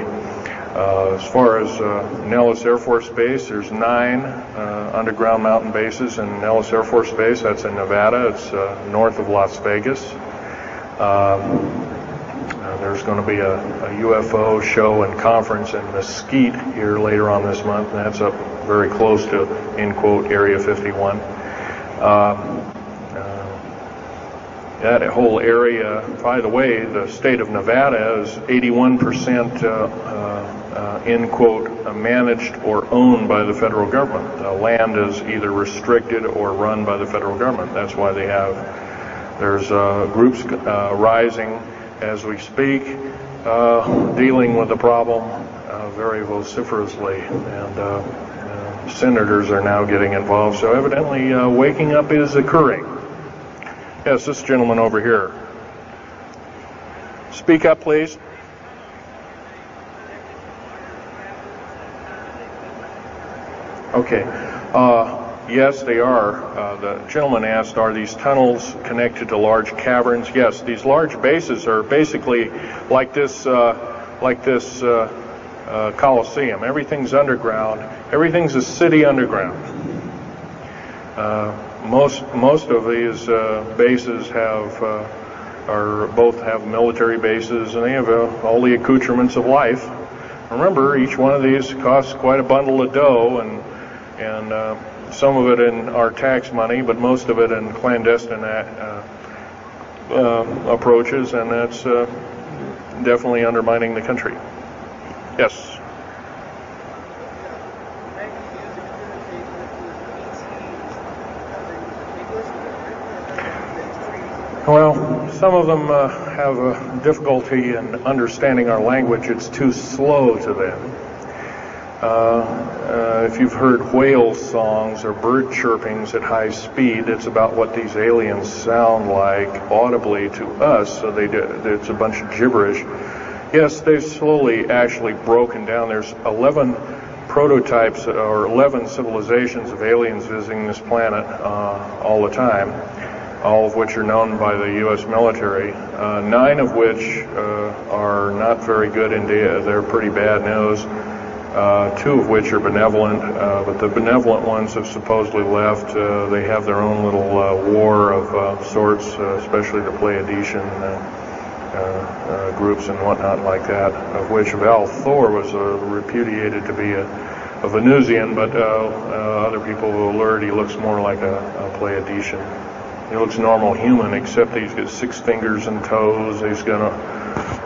As far as Nellis Air Force Base, there's 9 underground mountain bases in Nellis Air Force Base. That's in Nevada. It's north of Las Vegas. There's going to be a UFO show and conference in Mesquite here later on this month, and that's up very close to, in quote, Area 51. That whole area, by the way, the state of Nevada is 81% in quote, managed or owned by the federal government. Land is either restricted or run by the federal government. That's why there's groups rising as we speak, dealing with the problem very vociferously, and senators are now getting involved. So evidently waking up is occurring. Yes, this gentleman over here. Speak up, please. Okay. Yes, they are. The gentleman asked, are these tunnels connected to large caverns? Yes, these large bases are basically like this Coliseum. Everything's underground. Everything's a city underground. Most of these bases both have military bases, and they have all the accoutrements of life. Remember, each one of these costs quite a bundle of dough, and some of it in our tax money, but most of it in clandestine approaches, and that's definitely undermining the country. Yes. Well, some of them have a difficulty in understanding our language. It's too slow to them. If you've heard whale songs or bird chirpings at high speed, it's about what these aliens sound like audibly to us, so it's a bunch of gibberish. Yes, they've slowly actually broken down. There's 11 prototypes or 11 civilizations of aliens visiting this planet all the time, all of which are known by the U.S. military, 9 of which are not very good indeed. They're pretty bad news. 2 of which are benevolent, but the benevolent ones have supposedly left. They have their own little war of sorts, especially the Pleiadian groups and whatnot like that, of which Val Thor was repudiated to be a Venusian, but other people will alert he looks more like a Pleiadian. He looks normal human, except he's got 6 fingers and toes. He's got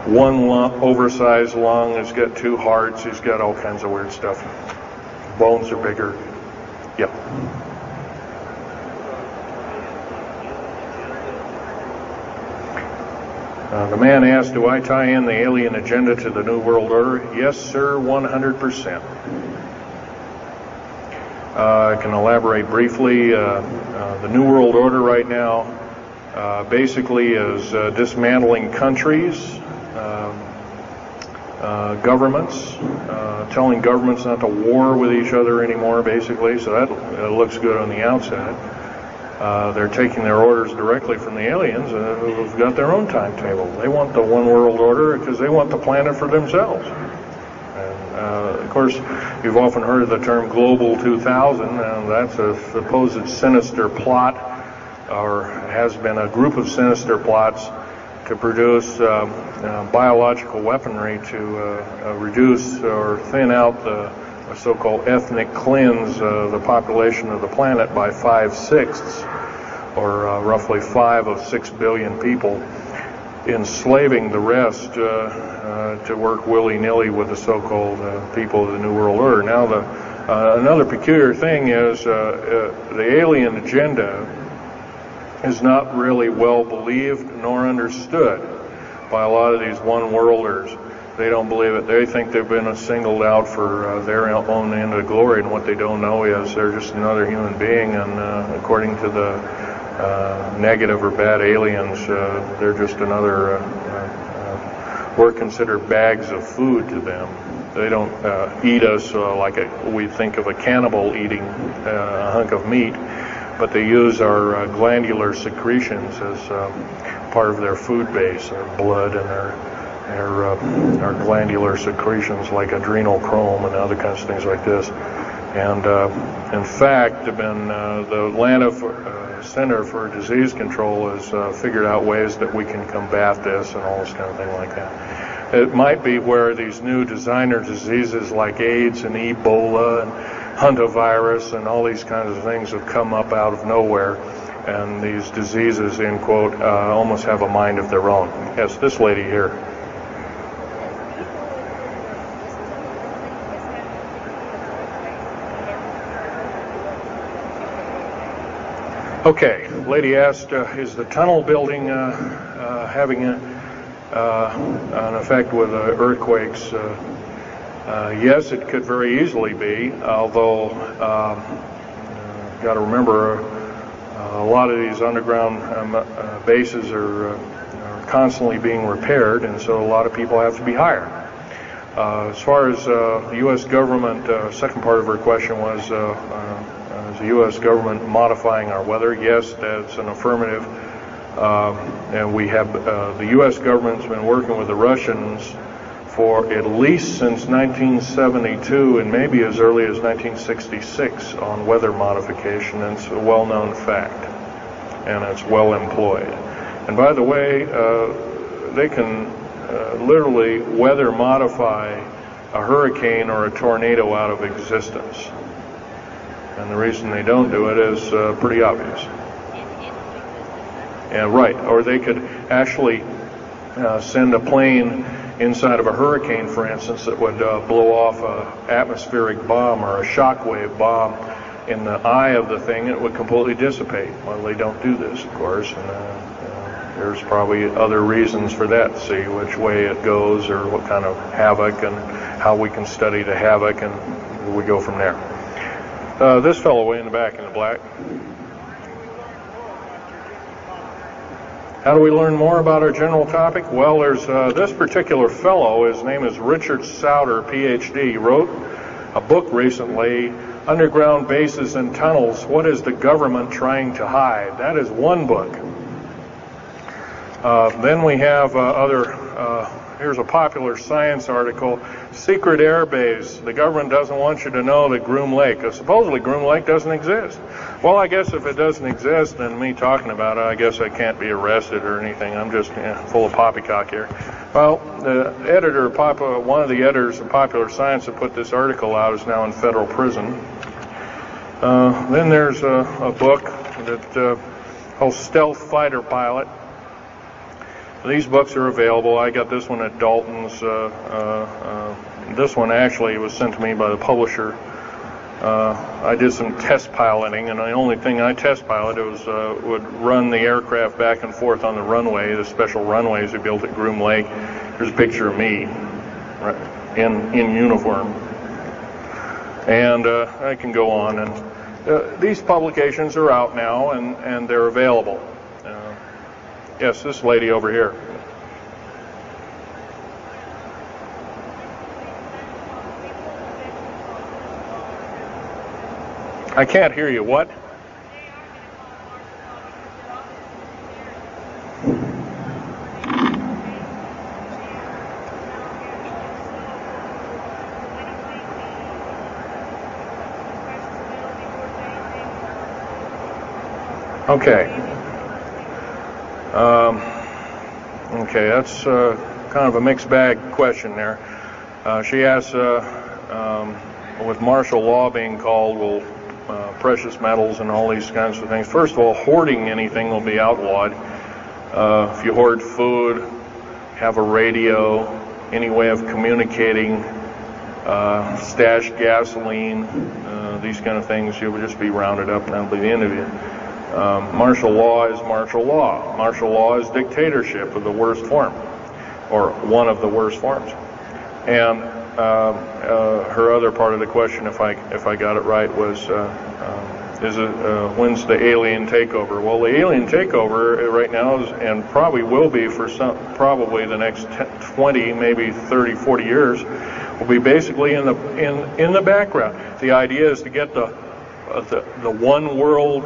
one oversized lung. He's got 2 hearts. He's got all kinds of weird stuff. Bones are bigger. Yep. The man asked, do I tie in the alien agenda to the New World Order? Yes, sir, 100%. I can elaborate briefly. The New World Order right now basically is dismantling countries, governments, telling governments not to war with each other anymore, basically, so that looks good on the outside. They're taking their orders directly from the aliens who've got their own timetable. They want the one world order because they want the planet for themselves. Of course, you've often heard of the term Global 2000, and that's a supposed sinister plot, or has been a group of sinister plots to produce biological weaponry to reduce or thin out the so-called ethnic cleanse the population of the planet by 5/6, or roughly 5 of 6 billion people, enslaving the rest to work willy-nilly with the so-called people of the New World Order. Now, another peculiar thing is the alien agenda is not really well believed nor understood by a lot of these one-worlders. They don't believe it. They think they've been singled out for their own end of glory, and what they don't know is they're just another human being, and according to the negative or bad aliens, they're just another, we're considered bags of food to them. They don't eat us like we think of a cannibal eating a hunk of meat, but they use our glandular secretions as part of their food base, their blood and our glandular secretions like adrenochrome and other kinds of things like this. And in fact, the Atlanta Center for Disease Control has figured out ways that we can combat this and all this kind of thing like that. It might be where these new designer diseases like AIDS and Ebola and hantavirus and all these kinds of things have come up out of nowhere, and these diseases, in quote, almost have a mind of their own. Yes, this lady here. Okay, lady asked, is the tunnel building having an effect with earthquakes? Yes, it could very easily be, although got to remember a lot of these underground bases are constantly being repaired, and so a lot of people have to be hired. As far as the U.S. government, second part of her question was, is the U.S. government modifying our weather? Yes, that's an affirmative. And we have, the U.S. government's been working with the Russians for at least since 1972 and maybe as early as 1966 on weather modification. And it's a well-known fact, and it's well employed. And by the way, they can literally weather modify a hurricane or a tornado out of existence. And the reason they don't do it is pretty obvious. Yeah, right. Or they could actually send a plane inside of a hurricane, for instance, that would blow off an atmospheric bomb or a shockwave bomb in the eye of the thing. It would completely dissipate. Well, they don't do this, of course, and there's probably other reasons for that. See which way it goes, or what kind of havoc, and how we can study the havoc, and we go from there. This fellow way in the back in the black. How do we learn more about our general topic? Well, there's this particular fellow, his name is Richard Souter, PhD, wrote a book recently, Underground Bases and Tunnels, What is the Government Trying to Hide? That is one book. Then we have here's a popular science article, Secret Air Base. The government doesn't want you to know that Groom Lake, supposedly Groom Lake doesn't exist. Well, I guess if it doesn't exist, then me talking about it, I guess I can't be arrested or anything. I'm just full of poppycock here. Well, the editor, one of the editors of Popular Science that put this article out is now in federal prison. Then there's a book that called Stealth Fighter Pilot. These books are available. I got this one at Dalton's. This one actually was sent to me by the publisher. I did some test piloting, and the only thing I test piloted was would run the aircraft back and forth on the runway, the special runways we built at Groom Lake. There's a picture of me in uniform. And I can go on. And these publications are out now, and they're available. Yes, this lady over here. I can't hear you. What? Okay. Okay, that's kind of a mixed bag question there. She asks, with martial law being called, will precious metals and all these kinds of things. First of all, hoarding anything will be outlawed. If you hoard food, have a radio, any way of communicating, stash gasoline, these kind of things, you will just be rounded up and that'll be the end of you. Martial law is martial law. Martial law is dictatorship of the worst form, or one of the worst forms. And her other part of the question, if I got it right, was when's the alien takeover? Well, the alien takeover right now is, and probably will be for probably the next 20, maybe 30, 40 years, will be basically in the background. The idea is to get the one world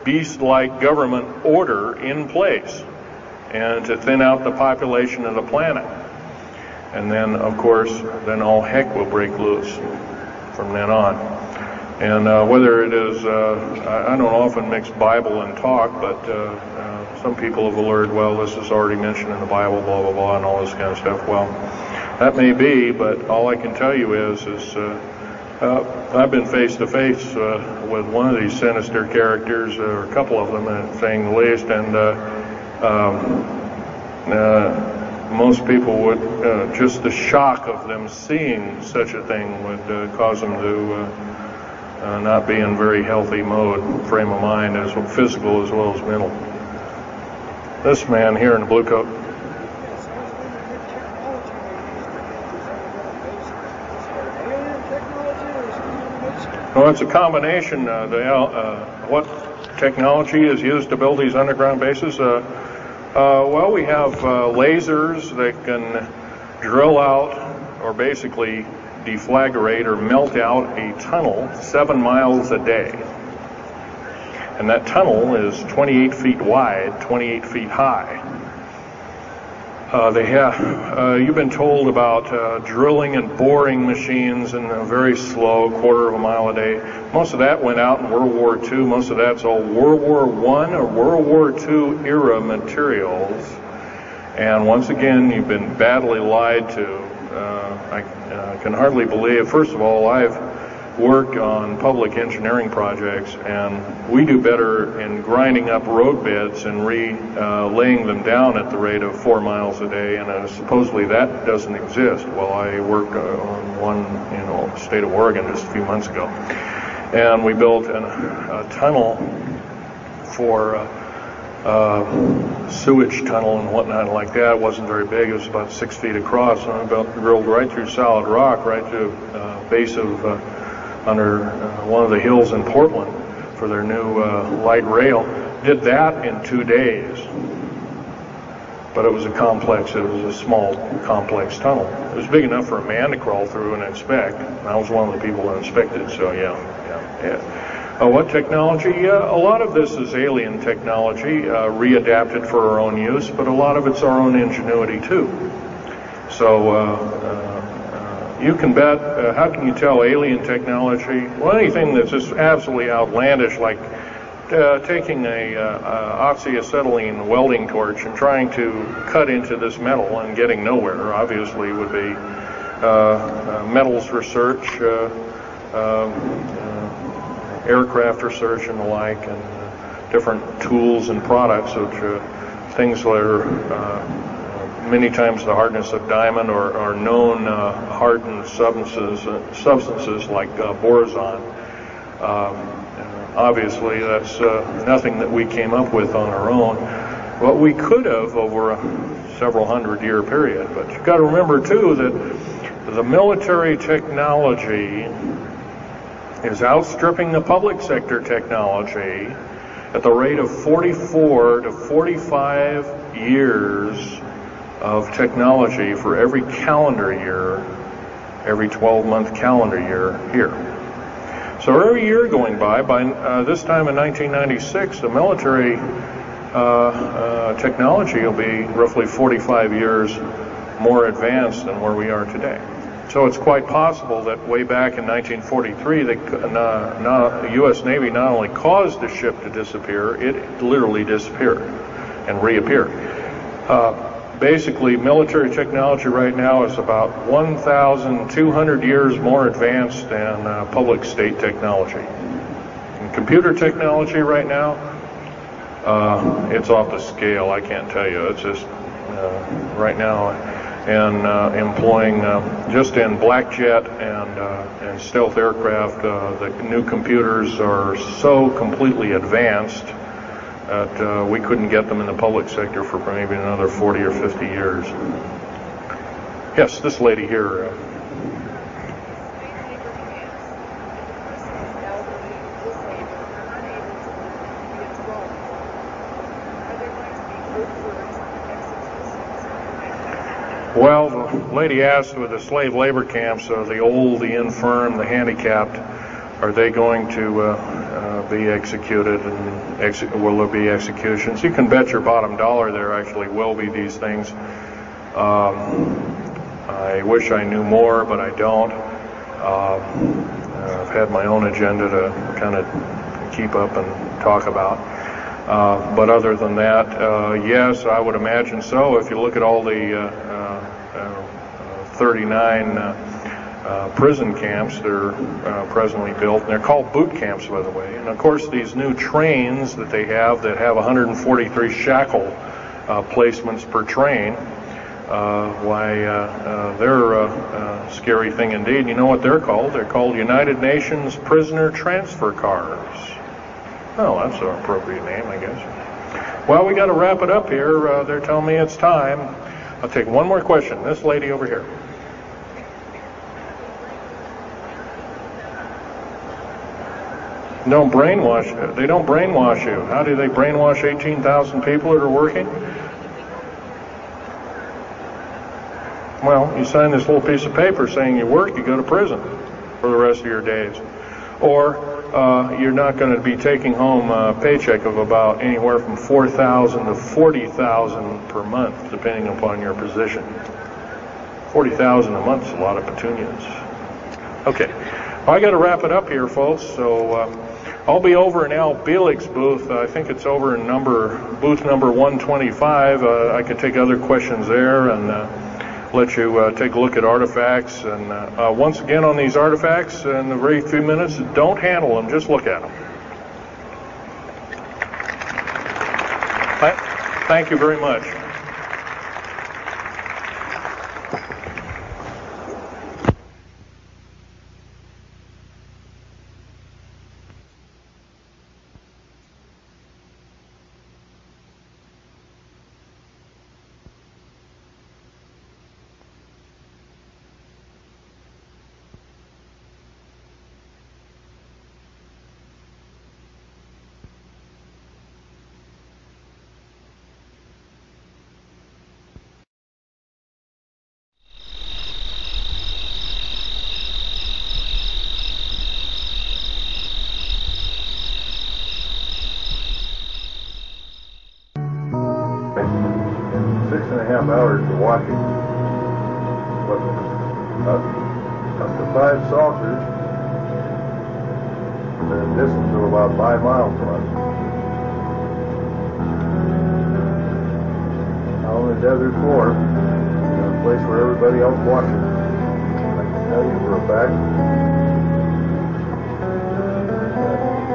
beast-like government order in place, and to thin out the population of the planet. And then, of course, then all heck will break loose from then on. And whether it is, I don't often mix Bible and talk, but some people have learned, well, this is already mentioned in the Bible, blah, blah, blah, and all this kind of stuff. Well, that may be, but all I can tell you is I've been face to face with one of these sinister characters, or a couple of them, saying the least, and most people would, just the shock of them seeing such a thing would cause them to not be in very healthy frame of mind, as physical as well as mental. This man here in the blue coat. Well, it's a combination. What technology is used to build these underground bases? Well, we have lasers that can drill out, or basically deflagrate or melt out a tunnel 7 miles a day. And that tunnel is 28 feet wide, 28 feet high. You've been told about drilling and boring machines in a very slow, 1/4 of a mile a day. Most of that went out in World War II. Most of that's all World War I or World War II era materials. And once again, you've been badly lied to. I can hardly believe. First of all, I've worked on public engineering projects, and we do better in grinding up road beds and laying them down at the rate of 4 miles a day, and supposedly that doesn't exist. Well, I worked on one in the state of Oregon just a few months ago, and we built a tunnel for sewage tunnel and whatnot like that. It wasn't very big. It was about 6 feet across, and I drilled right through solid rock, right to base of under one of the hills in Portland for their new light rail. Did that in 2 days. But it was a small, complex tunnel. It was big enough for a man to crawl through and inspect. And I was one of the people that inspected, so yeah. What technology? A lot of this is alien technology, readapted for our own use, but a lot of it's our own ingenuity too. So you can bet, how can you tell alien technology? Well, anything that's just absolutely outlandish, like taking a oxyacetylene welding torch and trying to cut into this metal and getting nowhere, obviously, would be metals research, aircraft research and the like, and different tools and products, which things that are many times the hardness of diamond, or known hardened substances like boron. Obviously, that's nothing that we came up with on our own. What we could have over a several hundred-year period. But you've got to remember, too, that the military technology is outstripping the public sector technology at the rate of 44 to 45 years of technology for every calendar year, every 12-month calendar year here. So every year going by this time in 1996, the military technology will be roughly 45 years more advanced than where we are today. So it's quite possible that way back in 1943, the U.S. Navy not only caused the ship to disappear, it literally disappeared and reappeared. Basically, military technology right now is about 1,200 years more advanced than public state technology. And computer technology right now, it's off the scale. I can't tell you. It's just right now, and employing just in black jet and stealth aircraft, the new computers are so completely advanced that we couldn't get them in the public sector for maybe another 40 or 50 years. Yes, this lady here. Well, the lady asked with the slave labor camps, the old, the infirm, the handicapped, are they going to be executed, and will there be executions? You can bet your bottom dollar there actually will be these things. I wish I knew more, but I don't. I've had my own agenda to kind of keep up and talk about. But other than that, yes, I would imagine so. If you look at all the 39 prison camps that are presently built, and they're called boot camps, by the way. And of course, these new trains that they have that have 143 shackle placements per train, they're a scary thing indeed. You know what they're called? They're called United Nations Prisoner Transfer Cars. Oh, that's an appropriate name, I guess. Well, we got to wrap it up here. They're telling me it's time. I'll take one more question. This lady over here. They don't brainwash you. How do they brainwash 18,000 people that are working? Well, you sign this little piece of paper saying you work, you go to prison for the rest of your days. Or you're not going to be taking home a paycheck of about anywhere from $4,000 to $40,000 per month, depending upon your position. $40,000 a month is a lot of petunias. Okay, well, I got to wrap it up here, folks. So I'll be over in Al Bielig's booth. I think it's over in booth number 125. I could take other questions there and let you take a look at artifacts. And once again, on these artifacts, in a very few minutes, don't handle them, just look at them. Thank you very much. Hours to watching, but up to 5 saucers, and a distance of about 5 miles from us. Out on the desert floor, a place where everybody else watches. I can tell you for a fact,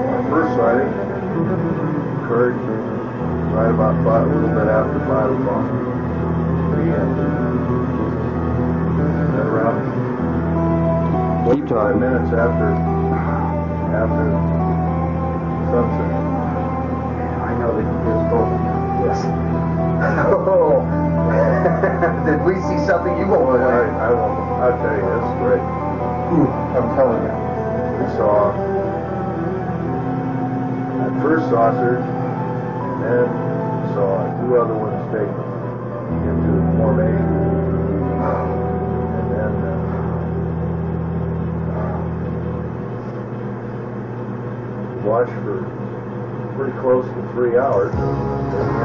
our first sighting occurred right about a little bit after 5 o'clock. And around 45 minutes after sunset. I know that you just told me. Yes. Oh. Did we see something you won't believe? I won't. I'll tell you, this is great. I'm telling you. We saw that first saucer, and then saw 2 other ones taken into formation, and then watched for pretty close to 3 hours, then in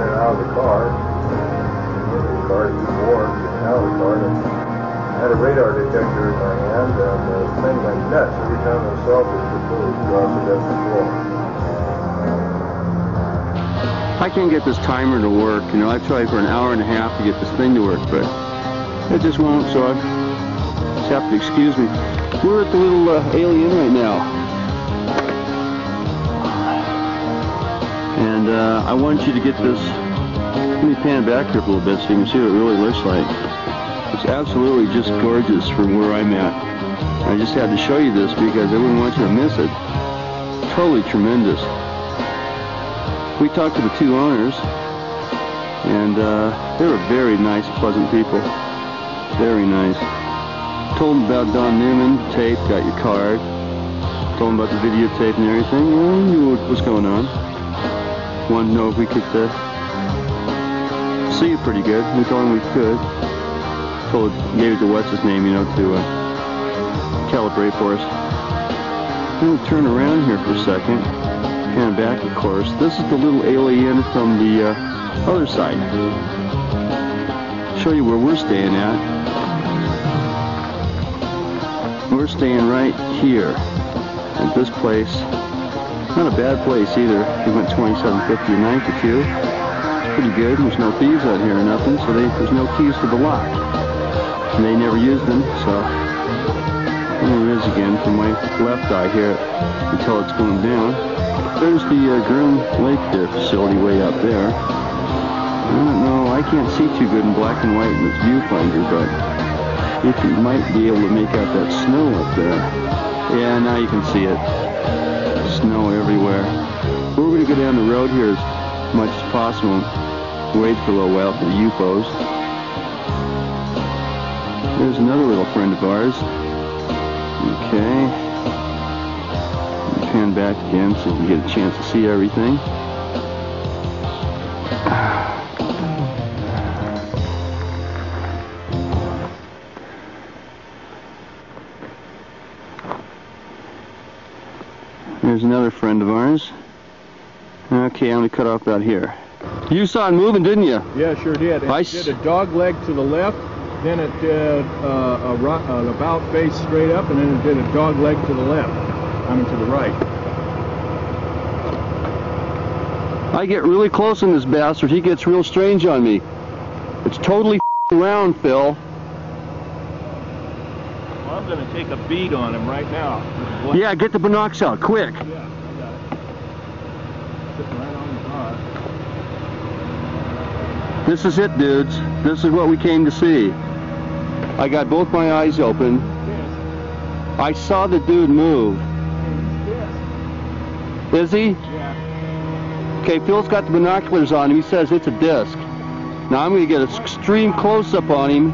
and out of the car, into the car to be warm, getting out of the car, and I had a radar detector in my hand, and the thing went nuts every time the saucer was pulled across the desert floor. I can't get this timer to work. You know, I've tried for an hour and a half to get this thing to work, but it just won't, so I just have to excuse me. We're at the little alien right now. And I want you to get this. Let me pan it back here a little bit so you can see what it really looks like. It's absolutely just gorgeous from where I'm at. I just had to show you this because I wouldn't want you to miss it. Totally tremendous. We talked to the two owners, and they were very nice, pleasant people. Very nice. Told them about Don Newman, tape, got your card. Told them about the videotape and everything. Well, we knew what was going on. Wanted to know if we could see you pretty good. We told him we could. Gave it to what's his name, you know, to calibrate for us. Then we'll turn around here for a second. Pan back, of course. This is the little alien from the other side. Show you where we're staying at. We're staying right here at this place. Not a bad place either. We went $27.50 a night to two. It's pretty good. There's no thieves out here or nothing, so there's no keys to the lock. And they never used them, so there it is again from my left eye here until it's going down. There's the Groom Lake facility way up there. I don't know, I can't see too good in black and white in this viewfinder, but if you might be able to make out that snow up there. Yeah, now you can see it. Snow everywhere. We're going to go down the road here as much as possible. Wait for a little while for the UFOs. There's another little friend of ours. Okay. Pan back again so we can get a chance to see everything. There's another friend of ours. Okay, I'm going to cut off about here. You saw it moving, didn't you? Yeah, sure did. It did a dog leg to the left, then it did an about face straight up, and then it did a dog leg to the left. I mean to the right. I get really close in this bastard. He gets real strange on me. It's totally round, Phil. Well, I'm going to take a bead on him right now. Yeah, get the binocs out, quick. Yeah, I got it. Sitting right on the bar. This is it, dudes. This is what we came to see. I got both my eyes open. I saw the dude move. Is he? Yeah. Okay, Phil's got the binoculars on him. He says it's a disc. Now I'm going to get an extreme close-up on him.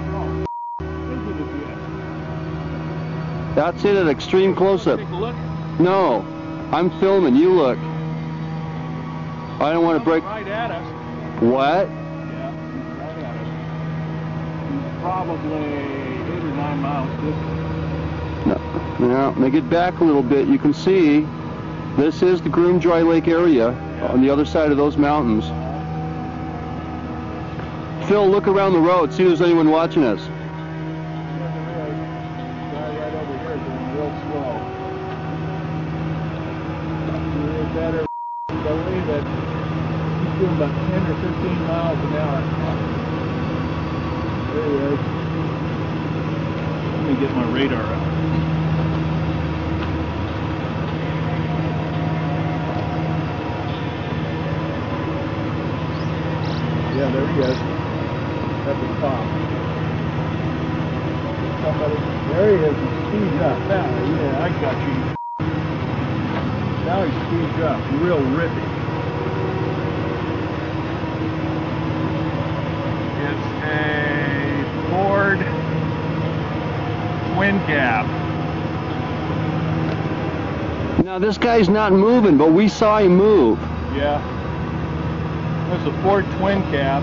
That's it, an extreme close-up. Take a look. No, I'm filming. You look. I don't want to break. Right at us. What? Yeah, he's right at us. He's probably 8 or 9 miles distant. No. Now, make it back a little bit. You can see this is the Groom Dry Lake area on the other side of those mountains. Phil, look around the road. See if there's anyone watching us. Right over here, going real slow. You better believe it. He's doing about 10 or 15 miles an hour. There he is. Let me get my radar out. Yeah, there he is. At the top. Somebody, there he is. He speeds up. Now, yeah, I got you. Now he speeds up. Real rippy. It's a Ford twin cab. Now, this guy's not moving, but we saw him move. Yeah. There's a Ford twin cab,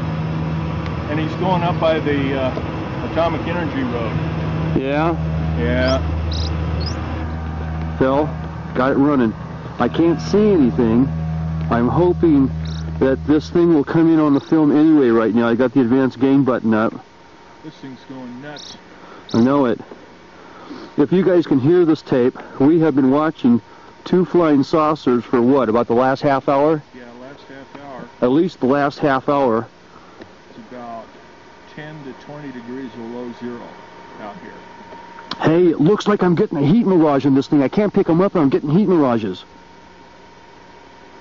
and he's going up by the Atomic Energy Road. Yeah? Yeah. Phil, got it running. I can't see anything. I'm hoping that this thing will come in on the film anyway right now. I got the advanced gain button up. This thing's going nuts. I know it. If you guys can hear this tape, we have been watching two flying saucers for what, about the last half hour? Yeah, last half hour. At least the last half hour. It's about 10 to 20 degrees below zero out here. Hey, it looks like I'm getting a heat mirage in this thing. I can't pick them up and I'm getting heat mirages.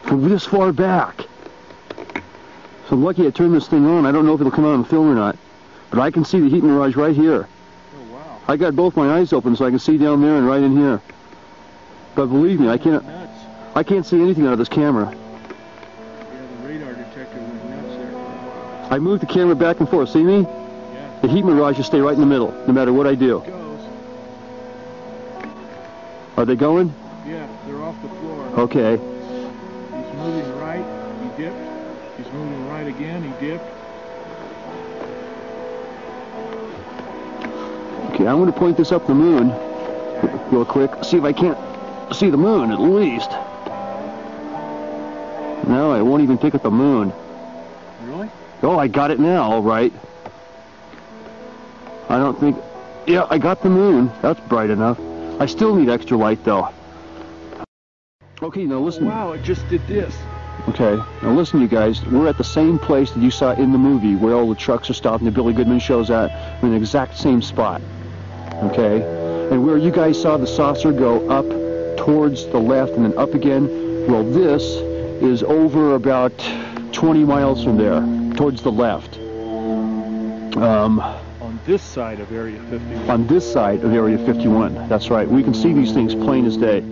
From this far back. So I'm lucky I turned this thing on. I don't know if it'll come out on film or not. But I can see the heat mirage right here. Oh, wow. I got both my eyes open so I can see down there and right in here. But believe me, I can't see anything out of this camera. Yeah, I move the camera back and forth. See me? Yeah. The heat mirage will stay right in the middle, no matter what I do. Goes. Are they going? Yeah, they're off the floor. Okay. He's moving right. He dipped. He's moving right again. He dipped. Okay, I'm going to point this up the moon real quick. See if I can't see the moon at least. No, I won't even pick at the moon. Really? Oh, I got it now, all right. I don't think... Yeah, I got the moon. That's bright enough. I still need extra light, though. Okay, now listen. Wow, it just did this. Okay, now listen, you guys. We're at the same place that you saw in the movie where all the trucks are stopped and the Billy Goodman show's at. We're in the exact same spot. Okay? And where you guys saw the saucer go up towards the left and then up again, well, this is over about 20 miles from there, towards the left. On this side of Area 51. On this side of Area 51. That's right. We can see these things plain as day.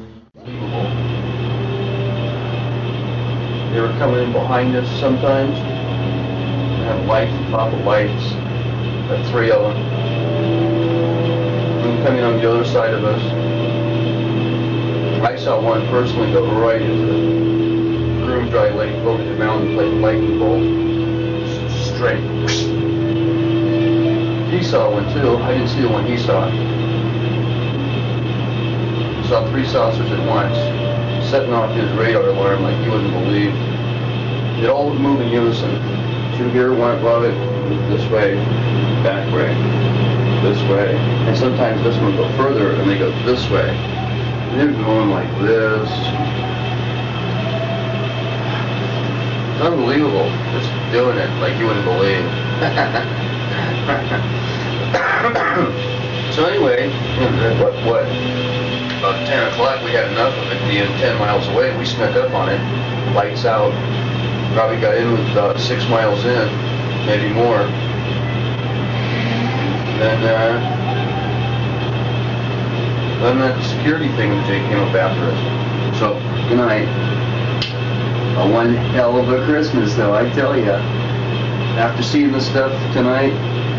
They were coming in behind us sometimes. They had lights on top of lights. About 3 of them. And coming on the other side of us. I saw one personally go right into the Groom Dry Lake over the mountain, like lightning bolt. Straight. He saw one too. I didn't see the one he saw. Saw 3 saucers at once, setting off his radar alarm like you wouldn't believe. It all would move in unison. 2 here, 1 above it, this way, that way, this way. And sometimes this one would go further and they go this way. And they're going like this. It's unbelievable. Just doing it like you wouldn't believe. So anyway, what? About 10 o'clock we had enough of it being 10 miles away. We snuck up on it, lights out. Probably got in with about 6 miles in, maybe more. Then that security thing came up after us. So, good night. One hell of a Christmas, though, I tell you. After seeing this stuff tonight,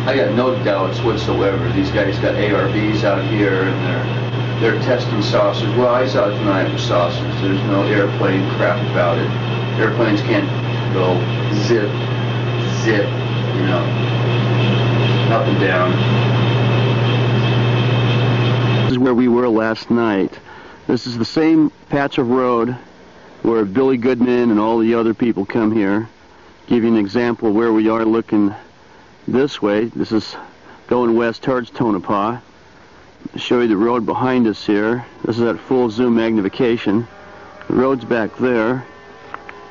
I got no doubts whatsoever. These guys got ARVs out here, and they're testing saucers. Well, I saw it tonight with saucers. There's no airplane crap about it. Airplanes can't go zip, zip, you know, up and down. This is where we were last night. This is the same patch of road where Billy Goodman and all the other people come here. Give you an example of where we are looking this way. This is going west towards Tonopah. Show you the road behind us here. This is at full zoom magnification. The road's back there.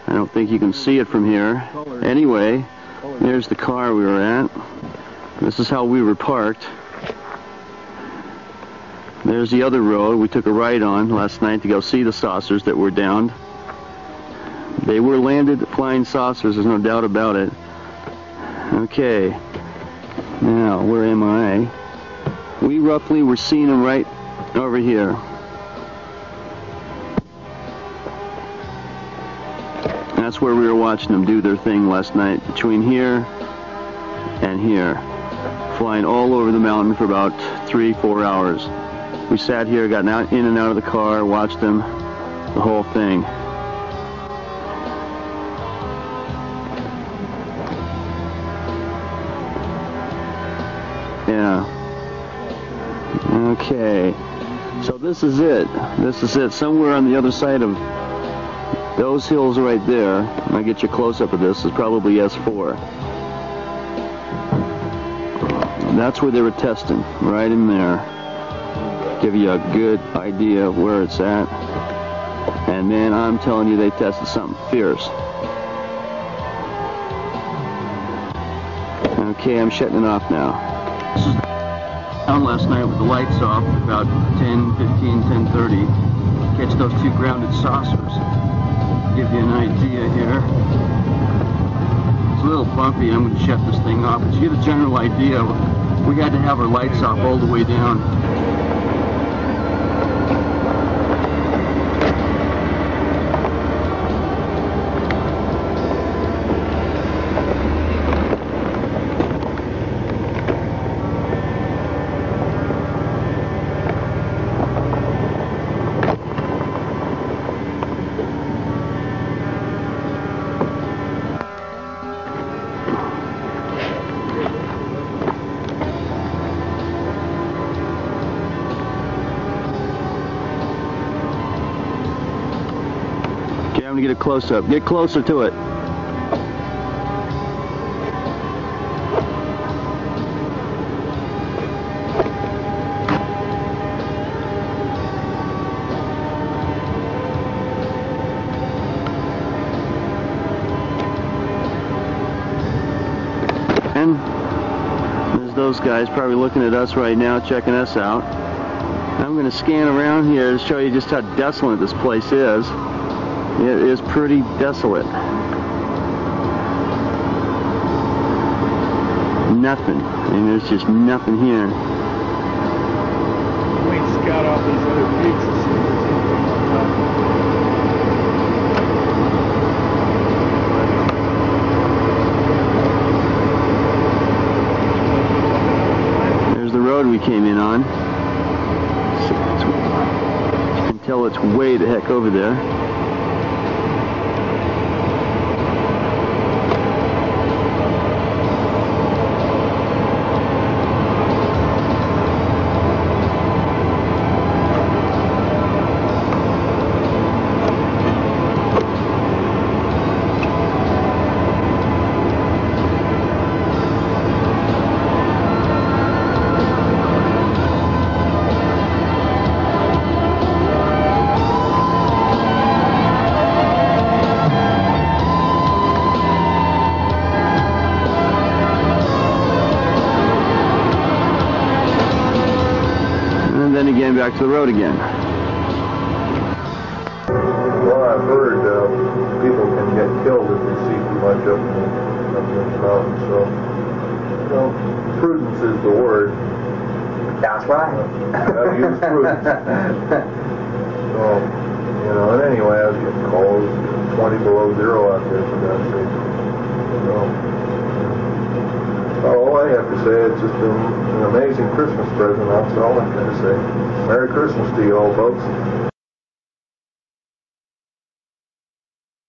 I don't think you can see it from here. Anyway, there's the car we were at. This is how we were parked. There's the other road we took a ride on last night to go see the saucers that were downed. They were landed flying saucers, there's no doubt about it. Okay, now where am I? We roughly were seeing them right over here. That's where we were watching them do their thing last night, between here and here, flying all over the mountain for about 3-4 hours. We sat here, got in and out of the car, watched them, the whole thing. Yeah. Okay. So this is it. This is it. Somewhere on the other side of those hills right there, I'll get you a close-up of this, is probably S4. And that's where they were testing, right in there. Give you a good idea of where it's at. And then I'm telling you, they tested something fierce. Okay, I'm shutting it off now. This is down last night with the lights off, about 10:15, 10:30. Catch those 2 grounded saucers. Give you an idea here. It's a little bumpy. I'm going to shut this thing off. But to get a general idea, we had to have our lights off all the way down. close up. Get closer to it. And there's those guys probably looking at us right now, checking us out. I'm going to scan around here to show you just how desolate this place is. It is pretty desolate. Nothing. I mean, there's just nothing here. We scout out these other peaks and see if there's anything on top. There's the road we came in on. You can tell it's way the heck over there. Then again, back to the road again. Well, I've heard people can get killed if they see too much up in the mountains. So, you know, prudence is the word. That's right. I've used prudence. So, you know, and anyway, I was getting cold. 20 below zero out there, for God's sake. All I have to say, it's just an amazing Christmas present. That's all I got to say. Merry Christmas to you all, folks.